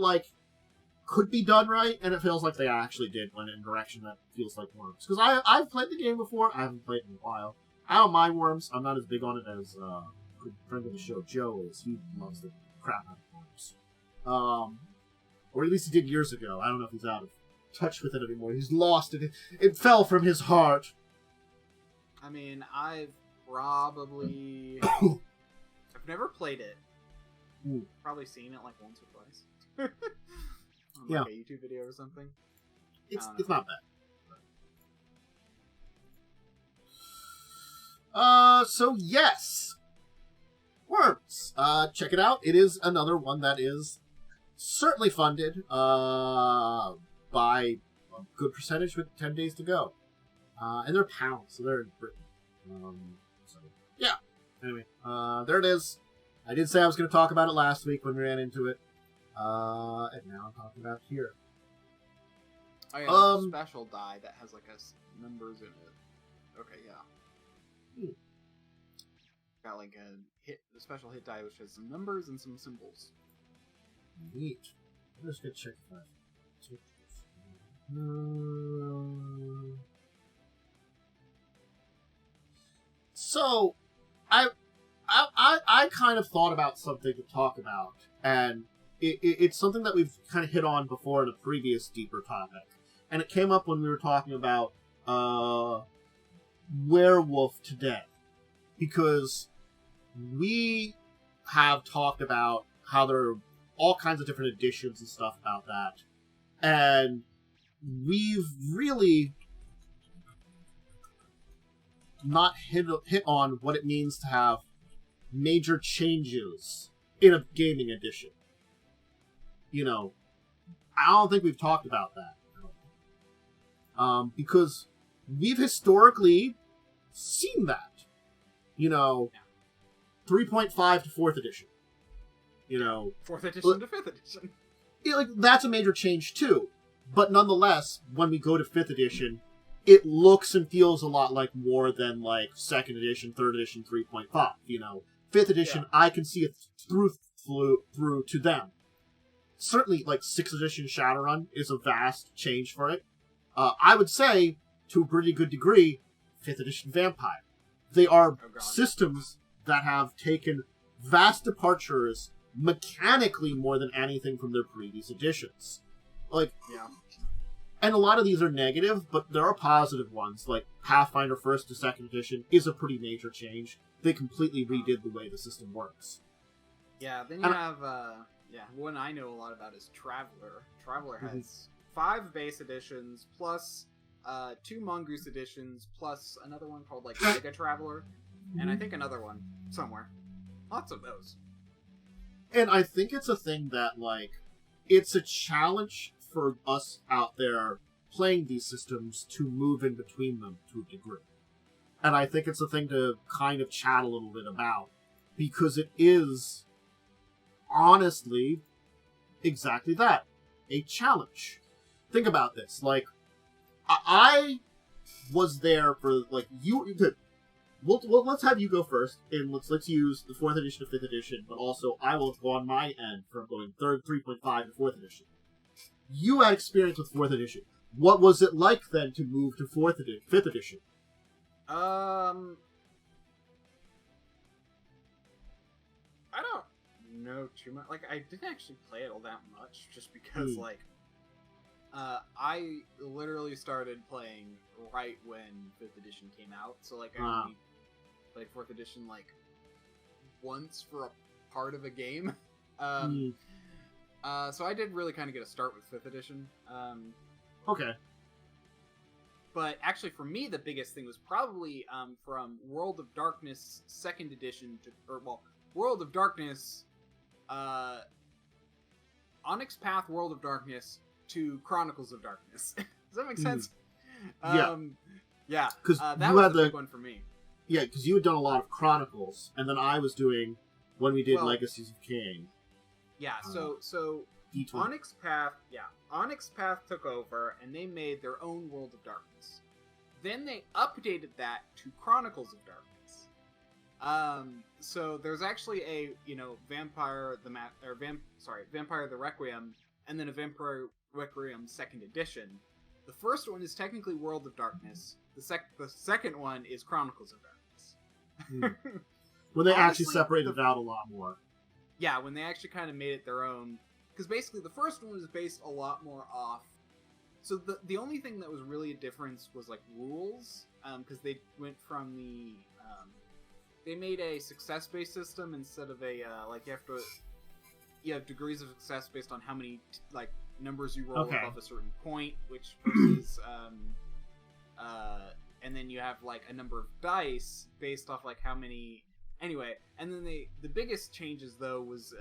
Speaker 1: could be done right, and it feels like they actually did went in a direction that feels like Worms. Because I've played the game before. I haven't played it in a while. I don't mind Worms. I'm not as big on it as a good friend of the show, Joe, is. He loves the crap out of Worms. Or at least he did years ago. I don't know if he's out of touch with it anymore. He's lost it. It fell from his heart.
Speaker 2: I mean, I've probably... I've never played it. Probably seen it once or twice. On a YouTube video or something.
Speaker 1: It's not bad. So yes, Worms. Check it out. It is another one that is certainly funded by a good percentage with 10 days to go. And they're pounds, so they're in Britain. So yeah. Anyway, there it is. I did say I was going to talk about it last week when we ran into it. And now I'm talking about it here.
Speaker 2: Oh yeah, there's a special die that has like numbers in it. Okay, yeah. Got like a special hit die which has some numbers and some symbols.
Speaker 1: Neat. I'm just gonna check if I So, I kind of thought about something to talk about, and it's something that we've kind of hit on before in a previous deeper topic, and it came up when we were talking about Werewolf today, because we have talked about how there are all kinds of different editions and stuff about that, and we've really not hit on what it means to have major changes in a gaming edition. You know, I don't think we've talked about that. Because we've historically seen that. You know, 3.5 to 4th edition. You know,
Speaker 2: 4th edition to 5th edition.
Speaker 1: Yeah, like, that's a major change too. But nonetheless, when we go to 5th edition, it looks and feels a lot like more than like 2nd edition, 3rd edition, 3.5. You know, 5th edition, I can see it through to them. Certainly, like 6th edition Shadowrun is a vast change for it. I would say, to a pretty good degree, 5th edition Vampire. They are systems that have taken vast departures mechanically more than anything from their previous editions. Like, and a lot of these are negative, but there are positive ones. Like Pathfinder 1st to 2nd edition is a pretty major change. They completely redid the way the system works.
Speaker 2: Yeah, then you have one I know a lot about is Traveler. Traveler has 5 base editions plus 2 Mongoose editions plus another one called like Mega Traveler, and I think another one somewhere. Lots of those.
Speaker 1: And I think it's a thing that, like, it's a challenge for us out there playing these systems to move in between them to a degree. And I think it's a thing to kind of chat a little bit about, because it is, honestly, exactly that. A challenge. Think about this. Like, I was there for, like, let's have you go first, and let's use the 4th edition to 5th edition, but also I will go on my end from going 3.5 to 4th edition. You had experience with 4th edition. What was it like then to move to 5th edition?
Speaker 2: I don't know too much. Like, I didn't actually play it all that much, just because, like, I literally started playing right when 5th edition came out, so, like, I only played 4th edition, like, once for a part of a game. So I did really kind of get a start with 5th edition.
Speaker 1: Okay.
Speaker 2: But actually, for me, the biggest thing was probably from World of Darkness 2nd edition World of Darkness, Onyx Path World of Darkness to Chronicles of Darkness. Does that make sense? Yeah. Because that was the big one for me.
Speaker 1: Yeah, because you had done a lot of Chronicles, and then I was doing when we did Legacies of King.
Speaker 2: Yeah, so Onyx Path took over, and they made their own World of Darkness. Then they updated that to Chronicles of Darkness. So there's actually a Vampire the Requiem, and then a Vampire Requiem 2nd edition. The first one is technically World of Darkness. The second one is Chronicles of Darkness.
Speaker 1: When they actually separated it out a lot more.
Speaker 2: Yeah, when they actually kind of made it their own. Because basically the first one was based a lot more off. So the only thing that was really a difference was like rules. Because they went from the... they made a success-based system instead of a... you have degrees of success based on how many numbers you roll above a certain point, which versus and then you have like a number of dice based off like how many. Anyway, and then the biggest changes though was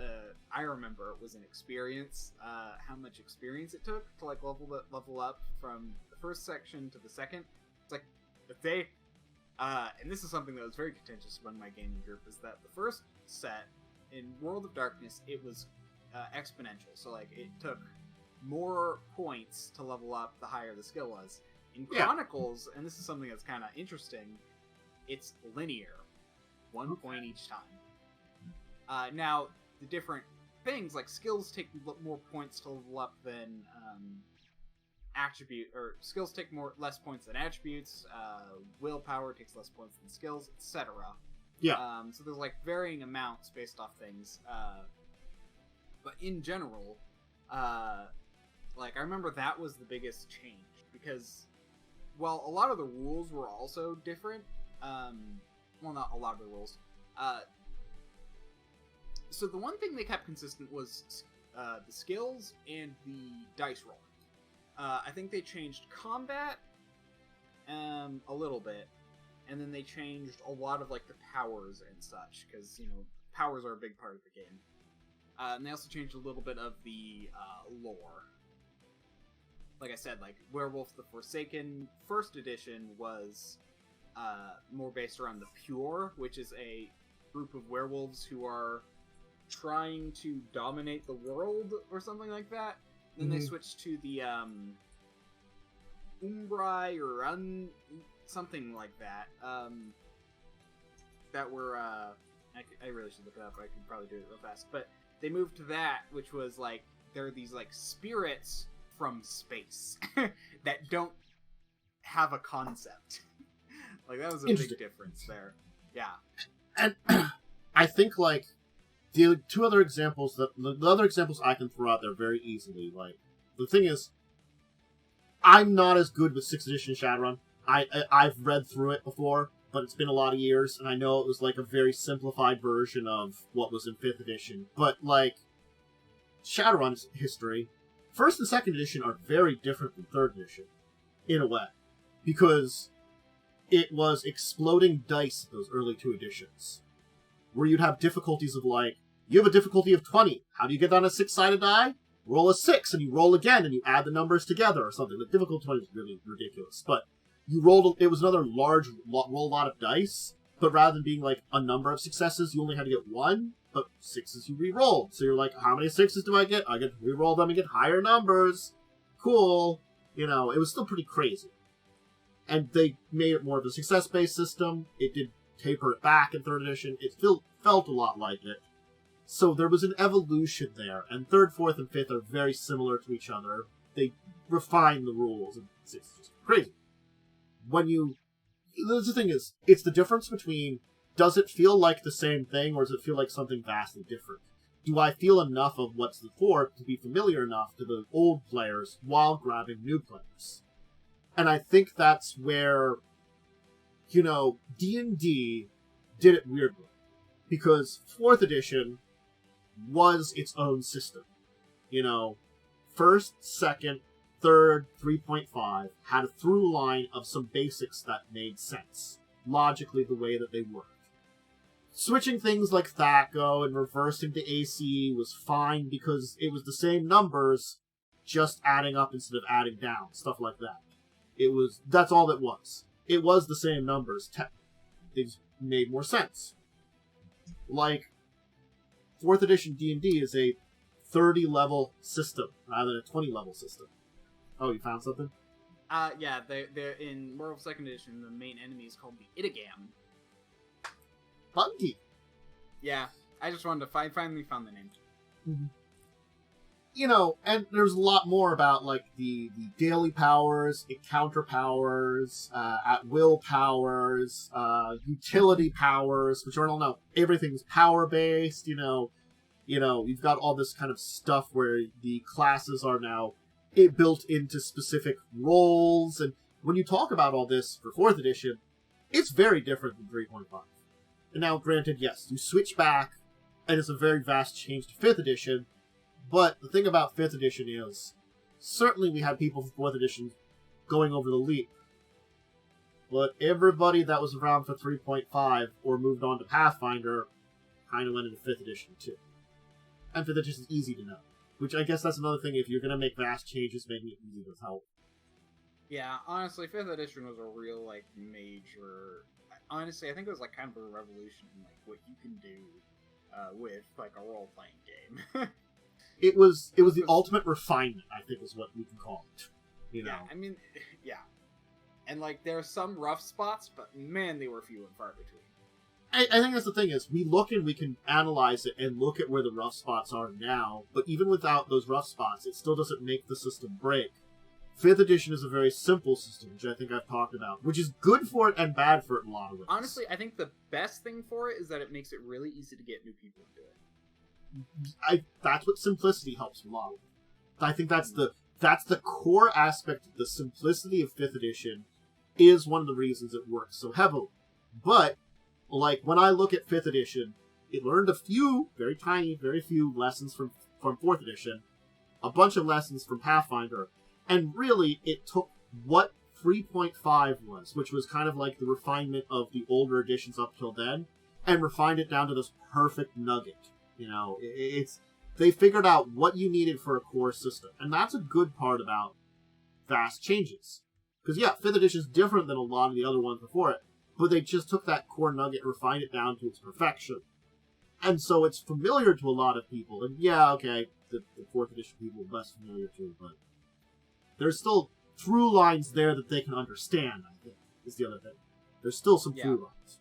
Speaker 2: I remember it was an experience, how much experience it took to like level up from the first section to the second. It's like they, and this is something that was very contentious among my gaming group, is that the first set in World of Darkness, it was exponential. So like it took more points to level up the higher the skill was. In Chronicles, and this is something that's kind of interesting, it's linear. 1 point each time. Now, the different things, like skills take more points to level up than skills take less points than attributes, willpower takes less points than skills, etc.
Speaker 1: Yeah.
Speaker 2: So there's like varying amounts based off things. But in general, like I remember that was the biggest change, because while a lot of the rules were also different, well, not a lot of the rules. So the one thing they kept consistent was the skills and the dice rolling. I think they changed combat a little bit, and then they changed a lot of like the powers and such, because powers are a big part of the game. And they also changed a little bit of the lore. Like I said, like Werewolf the Forsaken First Edition was more based around the Pure, which is a group of werewolves who are trying to dominate the world or something like that. Then they switched to the Umbrai or something like that. That were I really should look it up. I could probably do it real fast. But they moved to that, which was like there are these like spirits from space that don't have a concept. Like, that was a big difference there. Yeah.
Speaker 1: And I think, like, the two other examples, the other examples I can throw out there very easily, like, the thing is, I'm not as good with 6th edition Shadowrun. I've read through it before, but it's been a lot of years, and I know it was, like, a very simplified version of what was in 5th edition. But, like, Shadowrun's history, 1st and 2nd edition are very different than 3rd edition, in a way. Because it was exploding dice those early 2 editions, where you'd have difficulties of like, you have a difficulty of 20. How do you get on a 6-sided die? Roll a 6, and you roll again, and you add the numbers together, or something. The difficulty 20 is really ridiculous, but you rolled. It was another large roll lot of dice, but rather than being like a number of successes, you only had to get 1, but 6s you re-rolled. So you're like, how many 6s do I get? I get to re-roll them and get higher numbers. Cool. It was still pretty crazy. And they made it more of a success-based system. It did taper it back in 3rd edition. It still felt a lot like it. So there was an evolution there. And 3rd, 4th, and 5th are very similar to each other. They refine the rules. And it's just crazy. The thing is, it's the difference between, does it feel like the same thing, or does it feel like something vastly different? Do I feel enough of what's the 4th to be familiar enough to the old players while grabbing new players? And I think that's where, D&D did it weirdly. Because 4th edition was its own system. 1st, 2nd, 3rd, 3.5 had a through line of some basics that made sense. Logically, the way that they worked. Switching things like Thaco and reversing to ACE was fine because it was the same numbers, just adding up instead of adding down. Stuff like that. That's all it was. It was the same numbers. Things made more sense. Like, 4th edition D&D is a 30-level system, rather than a 20-level system. Oh, you found something?
Speaker 2: Yeah, they're in Werewolf 2nd edition, the main enemy is called the Itagam.
Speaker 1: Funky.
Speaker 2: Yeah, I just wanted to finally found the name.
Speaker 1: Mm-hmm. And there's a lot more about, like, the daily powers, encounter powers, at-will powers, utility powers, which are all now, everything's power-based, you've got all this kind of stuff where the classes are now built into specific roles, and when you talk about all this for 4th edition, it's very different than 3.5. And now, granted, yes, you switch back, and it's a very vast change to 5th edition, but the thing about 5th edition is, certainly we had people from 4th edition going over the leap. but everybody that was around for 3.5 or moved on to Pathfinder kind of went into 5th edition too. And 5th edition is easy to know. Which I guess that's another thing, if you're going to make vast changes, making it easy to help.
Speaker 2: Yeah, honestly, 5th edition was a real, like, major... Honestly, I think it was, like, kind of a revolution in, like, what you can do with, like, a role-playing game.
Speaker 1: It was the ultimate refinement, I think is what we can call it. You know?
Speaker 2: Yeah, I mean, yeah. And, like, there are some rough spots, but man, they were few and far between.
Speaker 1: I think that's the thing is, we look and we can analyze it and look at where the rough spots are now, but even without those rough spots, it still doesn't make the system break. 5th edition is a very simple system, which I think I've talked about, which is good for it and bad for it in a lot of ways.
Speaker 2: Honestly, I think the best thing for it is that it makes it really easy to get new people into it.
Speaker 1: That's what simplicity helps a lot with. I think that's the core aspect of the simplicity of 5th edition is one of the reasons it works so heavily. But, like, when I look at 5th edition, it learned a few, very tiny, very few lessons from 4th edition, a bunch of lessons from Pathfinder, and really, it took what 3.5 was, which was kind of like the refinement of the older editions up till then, and refined it down to this perfect nugget. You know, they figured out what you needed for a core system, and that's a good part about vast changes. Because, yeah, 5th edition is different than a lot of the other ones before it, but they just took that core nugget and refined it down to its perfection. And so it's familiar to a lot of people, and yeah, okay, the 4th edition people are less familiar to, but there's still through lines there that they can understand, I think, is the other thing. There's still some through lines.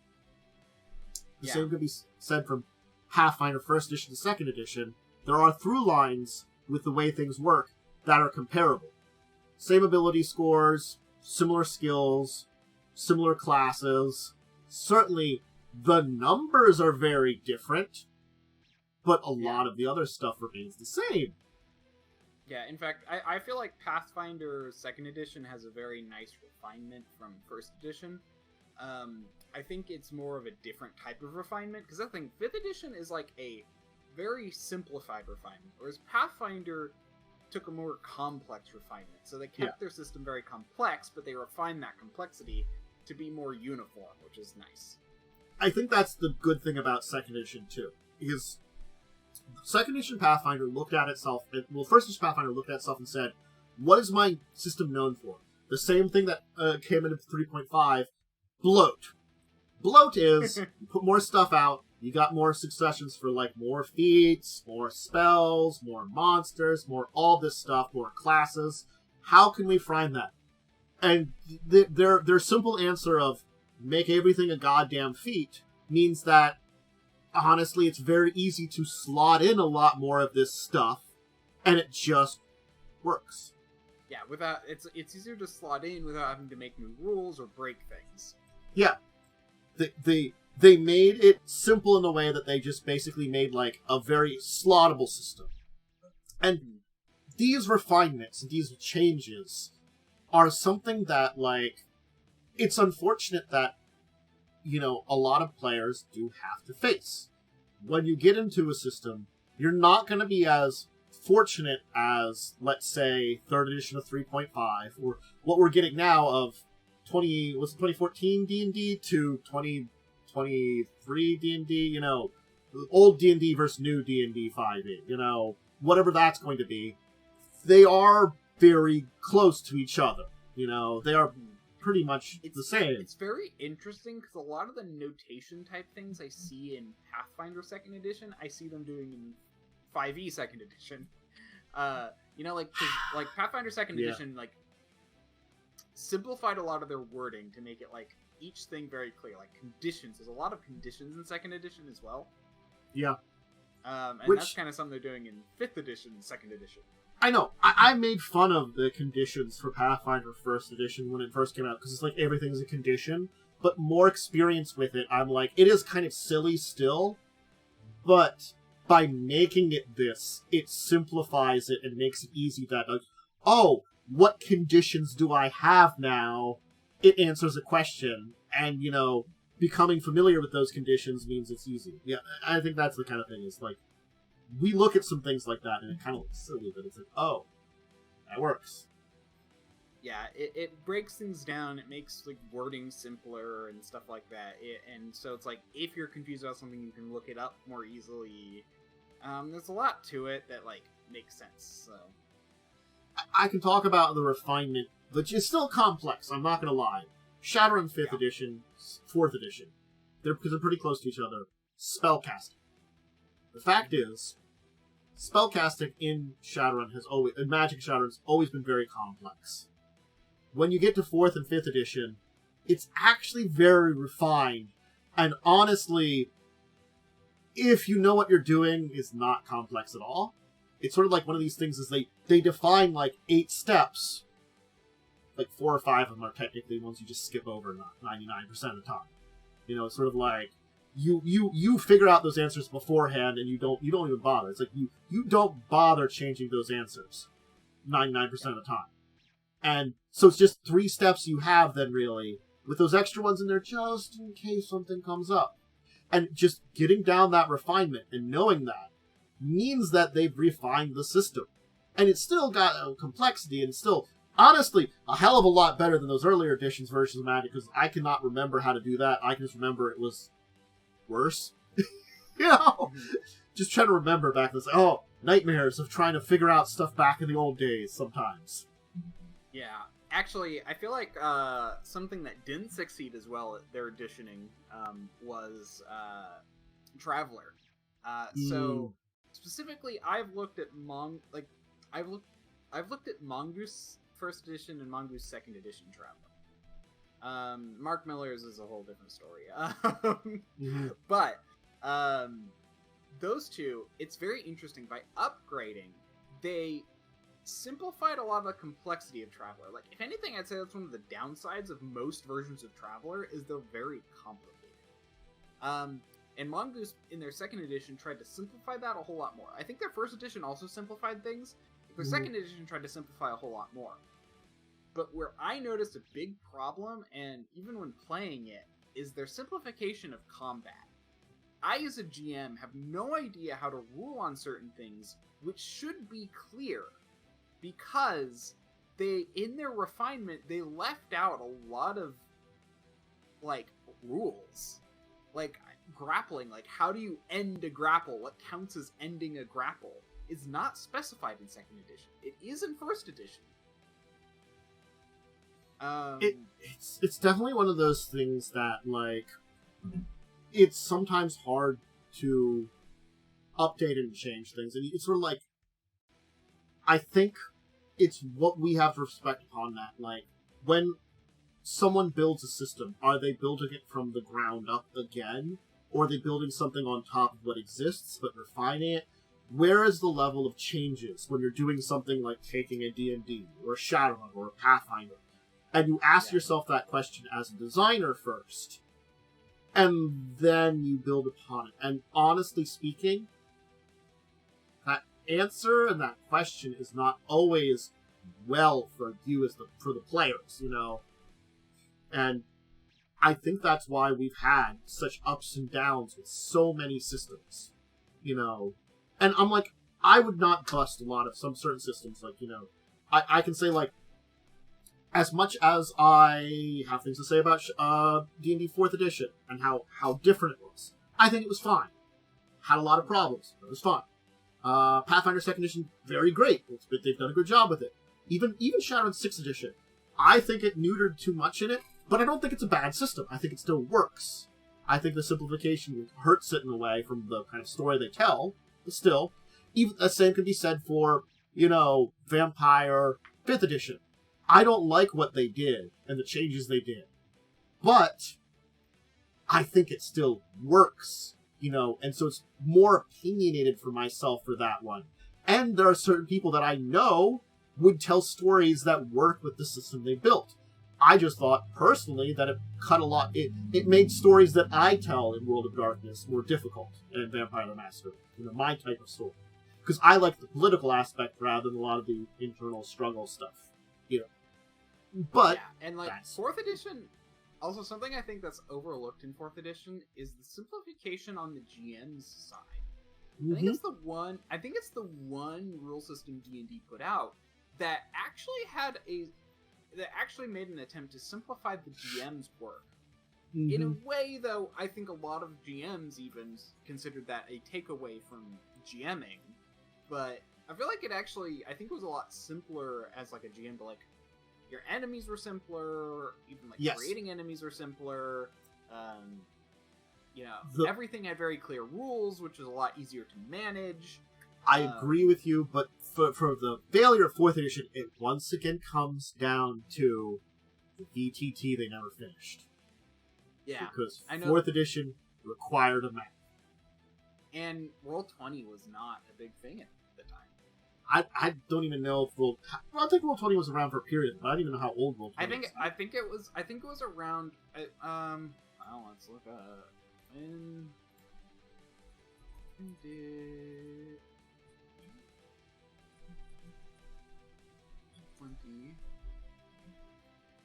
Speaker 1: The same could be said from Pathfinder 1st edition to 2nd edition. There are through lines with the way things work that are comparable. Same ability scores, similar skills, similar classes. Certainly, the numbers are very different, but a lot of the other stuff remains the same.
Speaker 2: Yeah, in fact, I feel like Pathfinder 2nd edition has a very nice refinement from 1st edition. I think it's more of a different type of refinement, because I think 5th edition is like a very simplified refinement, whereas Pathfinder took a more complex refinement. So they kept their system very complex, but they refined that complexity to be more uniform, which is nice.
Speaker 1: I think that's the good thing about 2nd edition, too, because 2nd edition Pathfinder looked at itself, well, 1st edition Pathfinder looked at itself and said, what is my system known for? The same thing that came into 3.5, bloat. Bloat is, you put more stuff out, you got more successions for, like, more feats, more spells, more monsters, more all this stuff, more classes. How can we find that? And their simple answer of, make everything a goddamn feat, means that honestly, it's very easy to slot in a lot more of this stuff, and it just works.
Speaker 2: Yeah, it's easier to slot in without having to make new rules or break things.
Speaker 1: Yeah, they made it simple in a way that they just basically made like a very slottable system, and these refinements, these changes, are something that like it's unfortunate that, you know, a lot of players do have to face. When you get into a system, you're not going to be as fortunate as, let's say, 3rd edition of 3.5, or what we're getting now of 2014 D&D to 2023 D&D, you know, old D&D versus new D&D 5e, you know, whatever that's going to be. They are very close to each other, you know, they are pretty much the same.
Speaker 2: It's very interesting because a lot of the notation type things I see in Pathfinder 2nd edition, I see them doing in 5e 2nd edition. You know, like Pathfinder 2nd edition, like simplified a lot of their wording to make it like each thing very clear. Like conditions, there's a lot of conditions in 2nd edition as well.
Speaker 1: Yeah,
Speaker 2: and that's kind of something they're doing in 5th edition, 2nd edition.
Speaker 1: I know. I made fun of the conditions for Pathfinder 1st edition when it first came out, because it's like everything's a condition, but more experience with it, I'm like, it is kind of silly still, but by making it this, it simplifies it and makes it easy that, like, oh, what conditions do I have now? It answers a question, and, you know, becoming familiar with those conditions means it's easy. Yeah, I think that's the kind of thing, is like, we look at some things like that, and it kind of looks silly, but it's like, oh, that works.
Speaker 2: Yeah, it breaks things down. It makes like wording simpler and stuff like that. And so it's like if you're confused about something, you can look it up more easily. There's a lot to it that like makes sense. So
Speaker 1: I can talk about the refinement, which is still complex. I'm not gonna lie. Shadowrun 5th edition, 4th edition, they're pretty close to each other. Spellcasting. The fact is, spellcasting in Magic Shadowrun has always been very complex. When you get to 4th and 5th edition, it's actually very refined, and honestly, if you know what you're doing, it's not complex at all. It's sort of like one of these things is they define like 8 steps, like 4 or 5 of them are technically ones you just skip over 99% of the time. You know, it's sort of like you figure out those answers beforehand, and you don't even bother. It's like you don't bother changing those answers 99% of the time. And so it's just 3 steps you have then, really, with those extra ones in there just in case something comes up. And just getting down that refinement and knowing that means that they've refined the system. And it's still got a complexity, and it's still, honestly, a hell of a lot better than those earlier editions versions of Magic, because I cannot remember how to do that. I can just remember it was worse. You know? Just trying to remember back this, nightmares of trying to figure out stuff back in the old days sometimes.
Speaker 2: yeah, actually, I feel like something that didn't succeed as well at their editioning was Traveler. So specifically, I've looked at I've looked at Mongoose first edition and Mongoose second edition Traveler. Mark Miller's is a whole different story. But those two, it's very interesting. By upgrading, they simplified a lot of the complexity of Traveler. Like, if anything, I'd say that's one of the downsides of most versions of Traveler, is they're very complicated. And Mongoose, in their second edition, tried to simplify that a whole lot more. I think their first edition also simplified things, but their second edition tried to simplify a whole lot more. But where I noticed a big problem, and even when playing it, is their simplification of combat. I, as a GM, have no idea how to rule on certain things, which should be clear, because in their refinement, they left out a lot of, like, rules. Like, grappling, like, how do you end a grapple? What counts as ending a grapple is not specified in second edition. It is in first edition.
Speaker 1: It's definitely one of those things that, like, it's sometimes hard to update and change things. And it's sort of like, I think it's what we have to respect upon that. Like, when someone builds a system, are they building it from the ground up again? Or are they building something on top of what exists, but refining it? Where is the level of changes when you're doing something like taking a D&D, or a Shadowrun, or a Pathfinder? And you ask yourself that question as a designer first. And then you build upon it. And honestly speaking, that answer and that question is not always well for you for the players, you know? And I think that's why we've had such ups and downs with so many systems, you know? And I'm like, I would not bust a lot of some certain systems, like, you know, I can say, like, as much as I have things to say about D&D 4th edition and how different it was, I think it was fine. Had a lot of problems, but it was fine. Pathfinder 2nd edition, very great. They've done a good job with it. Even Shadowrun 6th edition, I think it neutered too much in it, but I don't think it's a bad system. I think it still works. I think the simplification hurts it in a way from the kind of story they tell, but still, even the same can be said for, you know, Vampire 5th edition. I don't like what they did and the changes they did, but I think it still works, you know, and so it's more opinionated for myself for that one. And there are certain people that I know would tell stories that work with the system they built. I just thought, personally, that it cut a lot. It made stories that I tell in World of Darkness more difficult in Vampire the Masquerade, you know, my type of story. Because I like the political aspect rather than a lot of the internal struggle stuff, you know. But
Speaker 2: yeah, and like fourth edition, also something I think that's overlooked in fourth edition is the simplification on the GM's side. I think it's the one rule system D&D put out that actually had a they actually made an attempt to simplify the GM's work.
Speaker 1: Mm-hmm.
Speaker 2: In a way, though, I think a lot of GMs even considered that a takeaway from GMing, but I feel like I think it was a lot simpler as like a GM, but like your enemies were simpler, even like creating enemies were simpler. Everything had very clear rules, which was a lot easier to manage.
Speaker 1: I agree with you, but for the failure of 4th edition, it once again comes down to the VTT they never finished.
Speaker 2: Yeah,
Speaker 1: because 4th edition required a map.
Speaker 2: And Roll20 was not a big thing at the time.
Speaker 1: I don't even know if I think Roll20 was around for a period, but I don't even know how old Roll20 was.
Speaker 2: I think it was around let's look up. When did 20?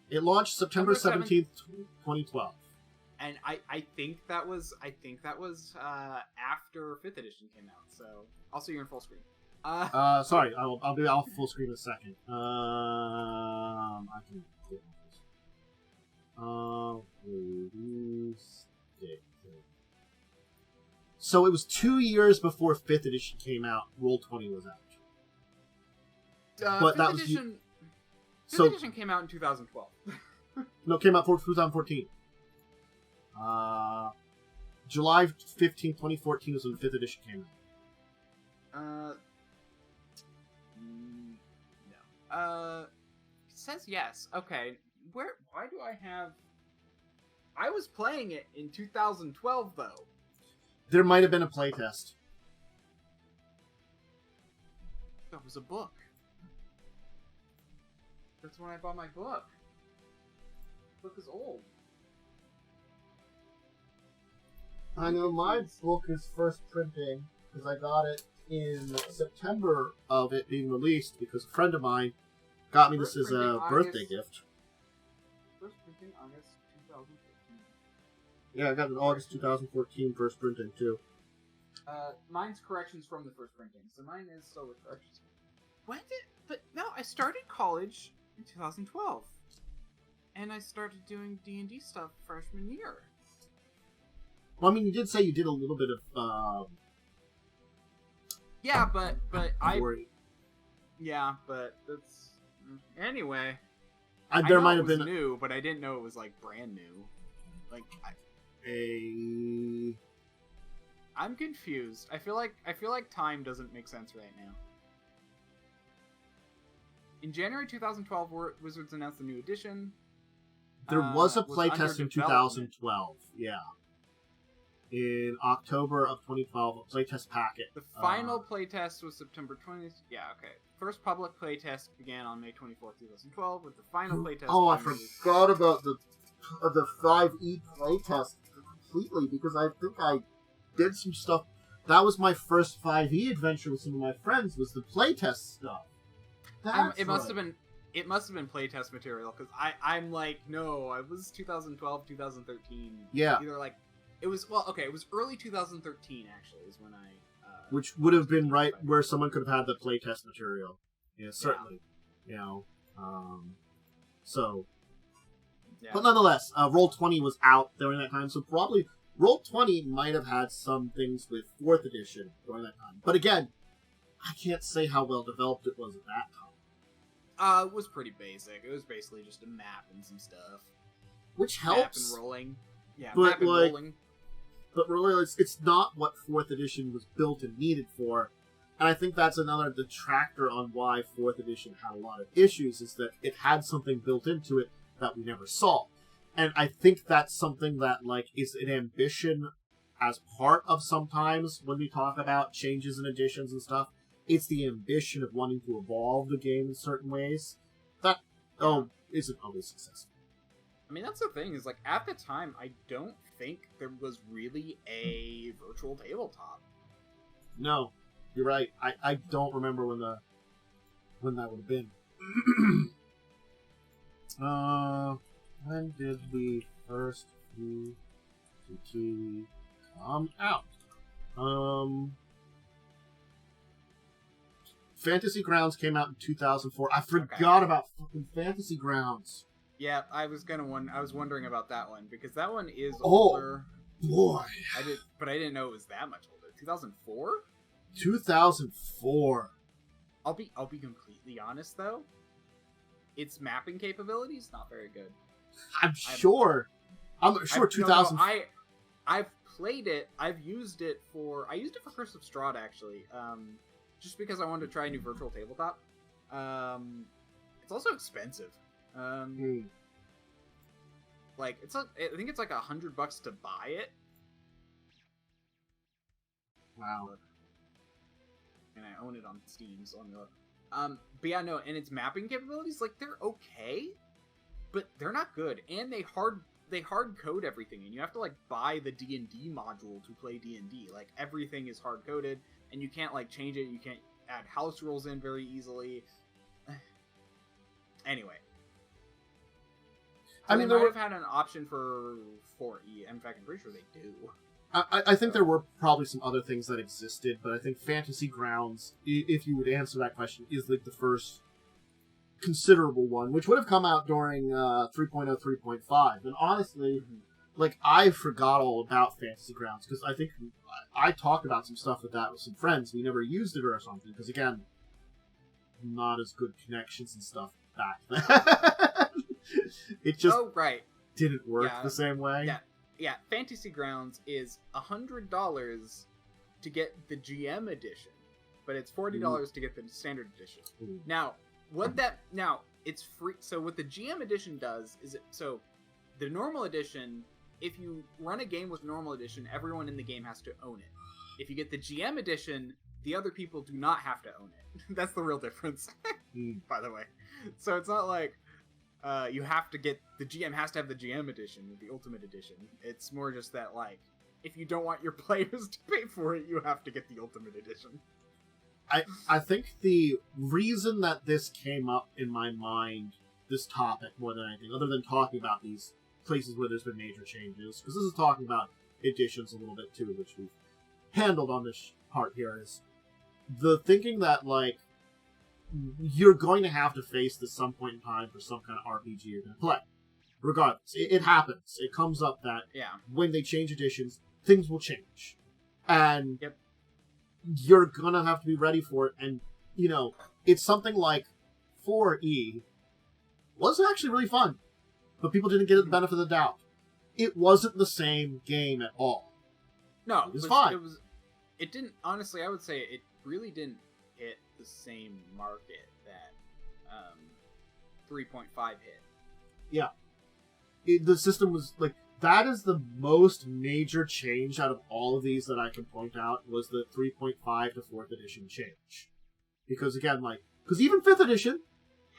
Speaker 1: It launched September 17th, 2012.
Speaker 2: And I think that was after 5th edition came out. So also you're in full screen.
Speaker 1: Sorry, I'll be off full screen in a second. I can click on this. So it was 2 years before 5th edition came out. Roll20 was out. But that was
Speaker 2: edition. 5th edition came out in 2012.
Speaker 1: No, it came out for 2014. July 15, 2014 was when 5th edition came out.
Speaker 2: No. It says yes. Okay. Why do I have... I was playing it in 2012, though.
Speaker 1: There might have been a playtest.
Speaker 2: That was a book. That's when I bought my book. The book is old.
Speaker 1: I know my book is first printing because I got it in September of it being released because a friend of mine got me this as a birthday gift.
Speaker 2: First printing August 2015.
Speaker 1: Yeah, I got it in August 2014 first printing too.
Speaker 2: Mine's corrections from the first printing, so mine is still with corrections. I started college in 2012, and I started doing D&D stuff freshman year.
Speaker 1: Well, I mean, you did say you did a little bit of.
Speaker 2: Yeah, but that's anyway.
Speaker 1: There might have been
Speaker 2: new, but I didn't know it was like brand new. Like I'm confused. I feel like time doesn't make sense right now. In January 2012, Wizards announced a new edition.
Speaker 1: There was a playtest in 2012. Yeah. In October of 2012, a playtest packet.
Speaker 2: The final playtest was September 20th. Yeah, okay. First public playtest began on May 24th, 2012, with the final playtest...
Speaker 1: Oh, I forgot about the 5e playtest completely, because I think I did some stuff. That was my first 5e adventure with some of my friends, was the playtest stuff.
Speaker 2: It must have been playtest material, because I'm like, no, it was 2012, 2013.
Speaker 1: Yeah.
Speaker 2: Either like... It was early 2013, actually, is when I...
Speaker 1: Which would have been right where someone could have had the playtest material. Yeah, certainly. Yeah. You know, so... Yeah. But nonetheless, Roll20 was out during that time, so probably Roll20 might have had some things with 4th edition during that time. But again, I can't say how well developed it was at that time.
Speaker 2: It was pretty basic. It was basically just a map and some stuff.
Speaker 1: Which helps.
Speaker 2: Map and rolling. Yeah,
Speaker 1: but
Speaker 2: map and rolling.
Speaker 1: But really, it's not what 4th edition was built and needed for. And I think that's another detractor on why 4th edition had a lot of issues, is that it had something built into it that we never saw. And I think that's something that, like, is an ambition as part of sometimes when we talk about changes and additions and stuff. It's the ambition of wanting to evolve the game in certain ways. That, isn't always successful.
Speaker 2: I mean, that's the thing, is, like, at the time, I don't think there was really a virtual tabletop.
Speaker 1: No, you're right. I don't remember when that would have been. When did the first VTT come out? Fantasy Grounds came out in 2004. I forgot about fucking Fantasy Grounds.
Speaker 2: Yeah, I was wondering about that one because that one is older.
Speaker 1: Boy,
Speaker 2: but I didn't know it was that much older. 2004.
Speaker 1: 2004.
Speaker 2: I'll be completely honest though. Its mapping capabilities not very good.
Speaker 1: I'm sure 2000.
Speaker 2: No, I've played it. I used it for Curse of Strahd actually. Just because I wanted to try a new virtual tabletop. It's also expensive. Like I think it's like $100 to buy it.
Speaker 1: Wow.
Speaker 2: And I own it on Steam, so I'm gonna. But yeah, no, and its mapping capabilities, like they're okay, but they're not good, and they hard code everything, and you have to like buy the D&D module to play D&D. Like everything is hard coded, and you can't like change it. You can't add house rules in very easily. Anyway. So they might have had an option for 4E. In fact, I'm pretty sure they do.
Speaker 1: I think there were probably some other things that existed, but I think Fantasy Grounds, if you would answer that question, is like the first considerable one, which would have come out during 3.0, 3.5. And honestly, like, I forgot all about Fantasy Grounds, because I think I talked about some stuff with that with some friends. We never used it or something, because again, not as good connections and stuff back then. It just didn't work the same way.
Speaker 2: Yeah, Fantasy Grounds is $100 to get the GM edition, but it's $40 to get the standard edition. Now, it's free. So what the GM edition does is the normal edition, if you run a game with normal edition, everyone in the game has to own it. If you get the GM edition, the other people do not have to own it. That's the real difference, by the way. So it's not like you have to get the GM has to have the GM edition, the Ultimate Edition. It's more just that, like, if you don't want your players to pay for it, you have to get the Ultimate Edition.
Speaker 1: I think the reason that this came up in my mind, this topic, more than anything, other than talking about these places where there's been major changes, because this is talking about editions a little bit too, which we've handled on this part here, is the thinking that, like, you're going to have to face this some point in time for some kind of RPG you're going to play. Regardless, it happens. It comes up that when they change editions, things will change. And you're going to have to be ready for it. And, you know, it's something like 4E was actually really fun, but people didn't get the benefit of the doubt. It wasn't the same game at all.
Speaker 2: No,
Speaker 1: it was fine.
Speaker 2: It didn't, honestly, I would say it really didn't hit the same market that 3.5 hit. Yeah.
Speaker 1: The system was, like, that is the most major change out of all of these that I can point out, was the 3.5 to 4th edition change. Because, again, like, because even 5th edition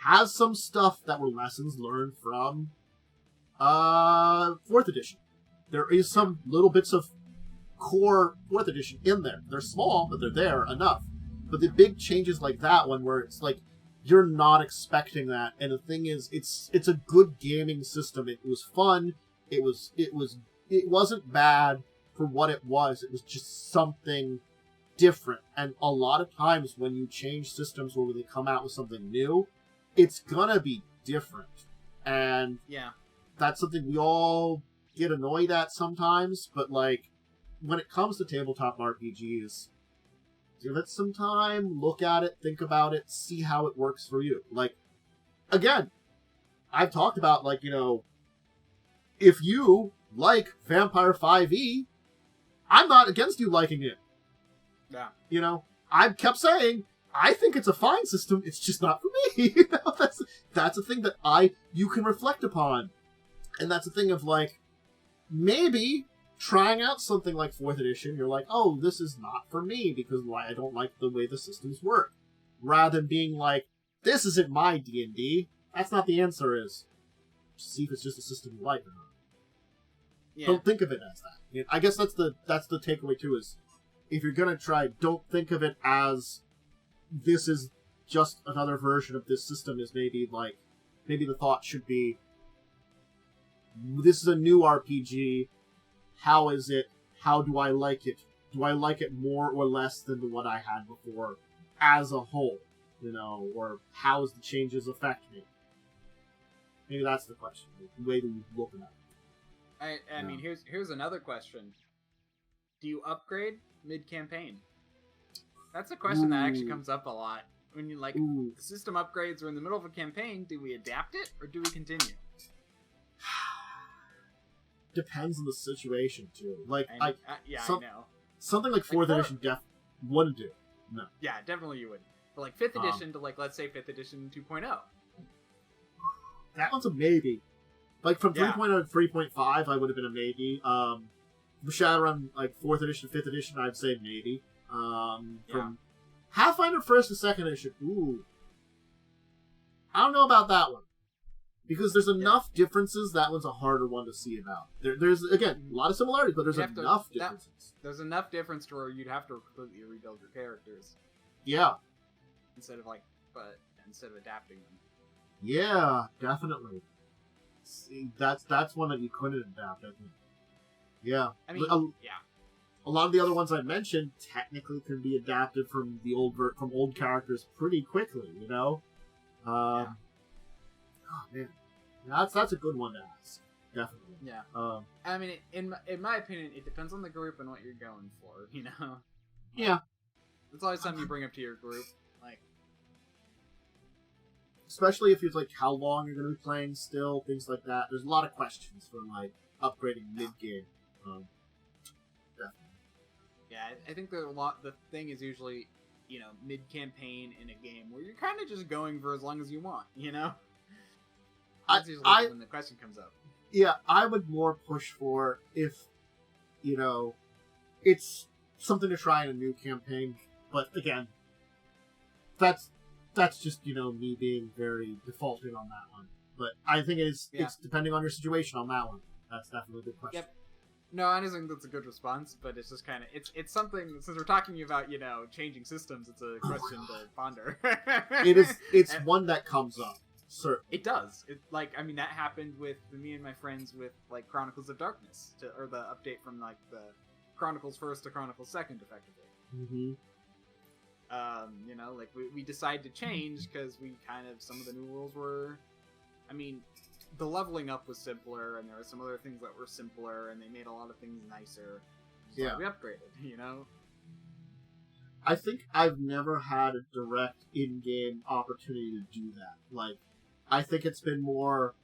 Speaker 1: has some stuff that were lessons learned from 4th edition. There is some little bits of core 4th edition in there. They're small, but they're there enough. But the big changes like that one, where it's like, you're not expecting that, and the thing is, it's a good gaming system. It was fun. It wasn't bad for what it was. It was just something different. And a lot of times when you change systems or when they come out with something new, it's gonna be different. And that's something we all get annoyed at sometimes. But, like, when it comes to tabletop RPGs, give it some time, look at it, think about it, see how it works for you. Like, again, I've talked about, like, you know, if you like Vampire 5e, I'm not against you liking it.
Speaker 2: Yeah.
Speaker 1: You know, I kept saying, I think it's a fine system, it's just not for me. You know, that's a thing that you can reflect upon. And that's a thing of, like, maybe trying out something like 4th edition, you're like, oh, this is not for me because I don't like the way the systems work. Rather than being like, this isn't my D&D. That's not the answer, is see if it's just a system you like or not. Yeah. Don't think of it as that. I guess that's the takeaway too, is if you're gonna try, don't think of it as this is just another version of this system. Is maybe the thought should be, this is a new RPG. How is it? How do I like it? Do I like it more or less than the one I had before as a whole? or how does the changes affect me? Maybe that's the question. The way that you look at it.
Speaker 2: I mean, here's another question. Do you upgrade mid-campaign? That's a question that actually comes up a lot. When you the system upgrades are in the middle of a campaign, do we adapt it or do we continue?
Speaker 1: Depends on the situation too.
Speaker 2: I know.
Speaker 1: Something like 4th edition wouldn't do. No.
Speaker 2: Yeah, definitely you wouldn't. But 5th edition to let's say 5th edition 2.0.
Speaker 1: That one's a maybe. From 3.0 to 3.5, I would have been a maybe. Shadowrun 4th edition to 5th edition, I'd say maybe. From Pathfinder 1st to 2nd edition, ooh. I don't know about that one. Because there's enough differences, that one's a harder one to see about. There's, again, a lot of similarities, but there's enough differences.
Speaker 2: There's enough difference to where you'd have to completely rebuild your characters.
Speaker 1: Yeah.
Speaker 2: Instead of adapting them.
Speaker 1: Yeah, definitely. See, that's one that you couldn't adapt, I think. Yeah.
Speaker 2: I mean,
Speaker 1: a lot of the other ones I mentioned technically can be adapted from from old characters pretty quickly, Oh man, that's a good one to ask. Definitely.
Speaker 2: Yeah. I mean, in my opinion, it depends on the group and what you're going for.
Speaker 1: Yeah.
Speaker 2: It's always something you bring up to your group,
Speaker 1: especially if it's how long you're going to be playing still, things like that. There's a lot of questions for upgrading mid-game. Definitely.
Speaker 2: Yeah, I think the thing is usually, mid-campaign in a game where you're kind of just going for as long as you want, That's usually when the question comes up.
Speaker 1: Yeah, I would more push for if, it's something to try in a new campaign. But again, that's just, me being very defaulting on that one. But I think it's depending on your situation on that one. That's definitely a good question.
Speaker 2: Yep. No, I don't think that's a good response, but it's just kind of it's something. Since we're talking about changing systems, it's a question to ponder.
Speaker 1: It's one that comes up. Certainly.
Speaker 2: It does. That happened with me and my friends with Chronicles of Darkness, or the update from the Chronicles 1st to Chronicles 2nd, effectively.
Speaker 1: Mm-hmm.
Speaker 2: We decided to change because some of the new rules were, the leveling up was simpler, and there were some other things that were simpler, and they made a lot of things nicer. So we upgraded,
Speaker 1: I think I've never had a direct in-game opportunity to do that. I think it's been more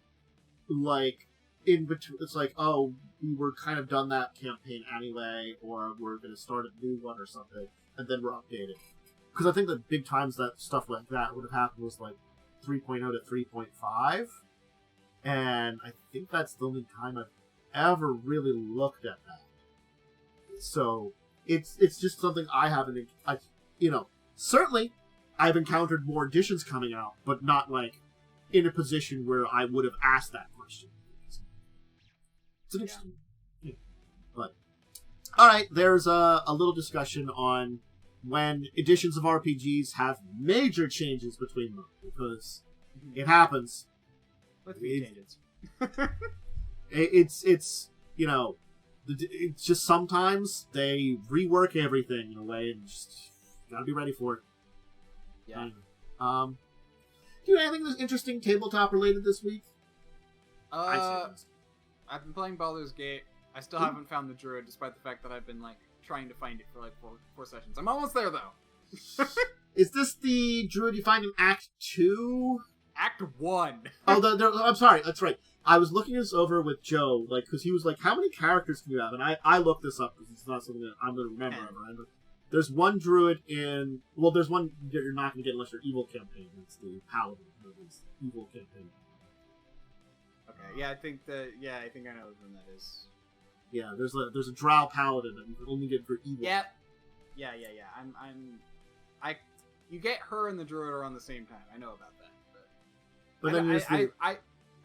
Speaker 1: in between. It's we were kind of done that campaign anyway, or we're going to start a new one or something, and then we're updating. Because I think the big times that stuff like that would have happened was 3.0 to 3.5, and I think that's the only time I've ever really looked at that. So it's just something I haven't. Certainly I've encountered more editions coming out, but not in a position where I would have asked that question. It's an interesting. Yeah. But all right, there's a little discussion on when editions of RPGs have major changes between them, because it happens.
Speaker 2: Let's be changes.
Speaker 1: It's it's just sometimes they rework everything in a way, and just gotta be ready for it.
Speaker 2: Yeah.
Speaker 1: Do you have anything that's interesting tabletop related this week?
Speaker 2: I've been playing Baldur's Gate. I still haven't found the druid, despite the fact that I've been trying to find it for four sessions. I'm almost there though.
Speaker 1: Is this the druid you find in Act 2?
Speaker 2: Act 1.
Speaker 1: Oh, I'm sorry. That's right. I was looking this over with Joe, because he was like, "How many characters can you have?" And I looked this up because it's not something that I'm going to remember. Ever. There's one druid in. Well, there's one that you're not going to get unless you're evil campaign. That's the paladin. It's evil campaign.
Speaker 2: Okay. Yeah, I think I know which one that is.
Speaker 1: Yeah, there's a drow paladin that you can only get for evil.
Speaker 2: Yep. Yeah. You get her and the druid are on the same time. I know about that. But then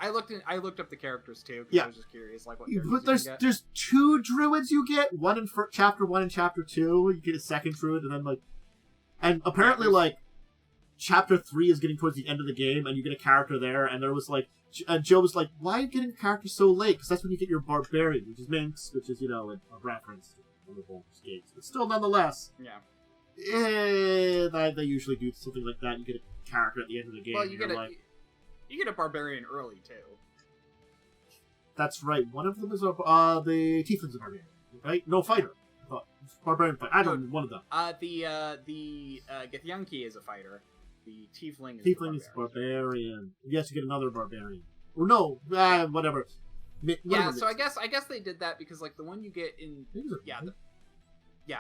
Speaker 2: I looked up the characters too. Because I was just curious, what characters
Speaker 1: but there's two druids you get. One in chapter 1 and chapter 2. You get a second druid, and then and apparently chapter 3 is getting towards the end of the game, and you get a character there. And there was Joe was like, "Why are you getting a character so late?" Because that's when you get your barbarian, which is Minx, which is a reference to one of Baldur's Gates, but still, nonetheless, They usually do something like that. You get a character at the end of the game.
Speaker 2: Well, you get a barbarian early too.
Speaker 1: That's right. One of them is the Tiefling's a barbarian, right? No, fighter. I thought barbarian fighter. I don't know. One of them.
Speaker 2: The Githyanki is a fighter. The Tiefling is
Speaker 1: barbarian. Yes, you get another barbarian. Or no, whatever.
Speaker 2: Yeah, so I guess they did that because like the one you get in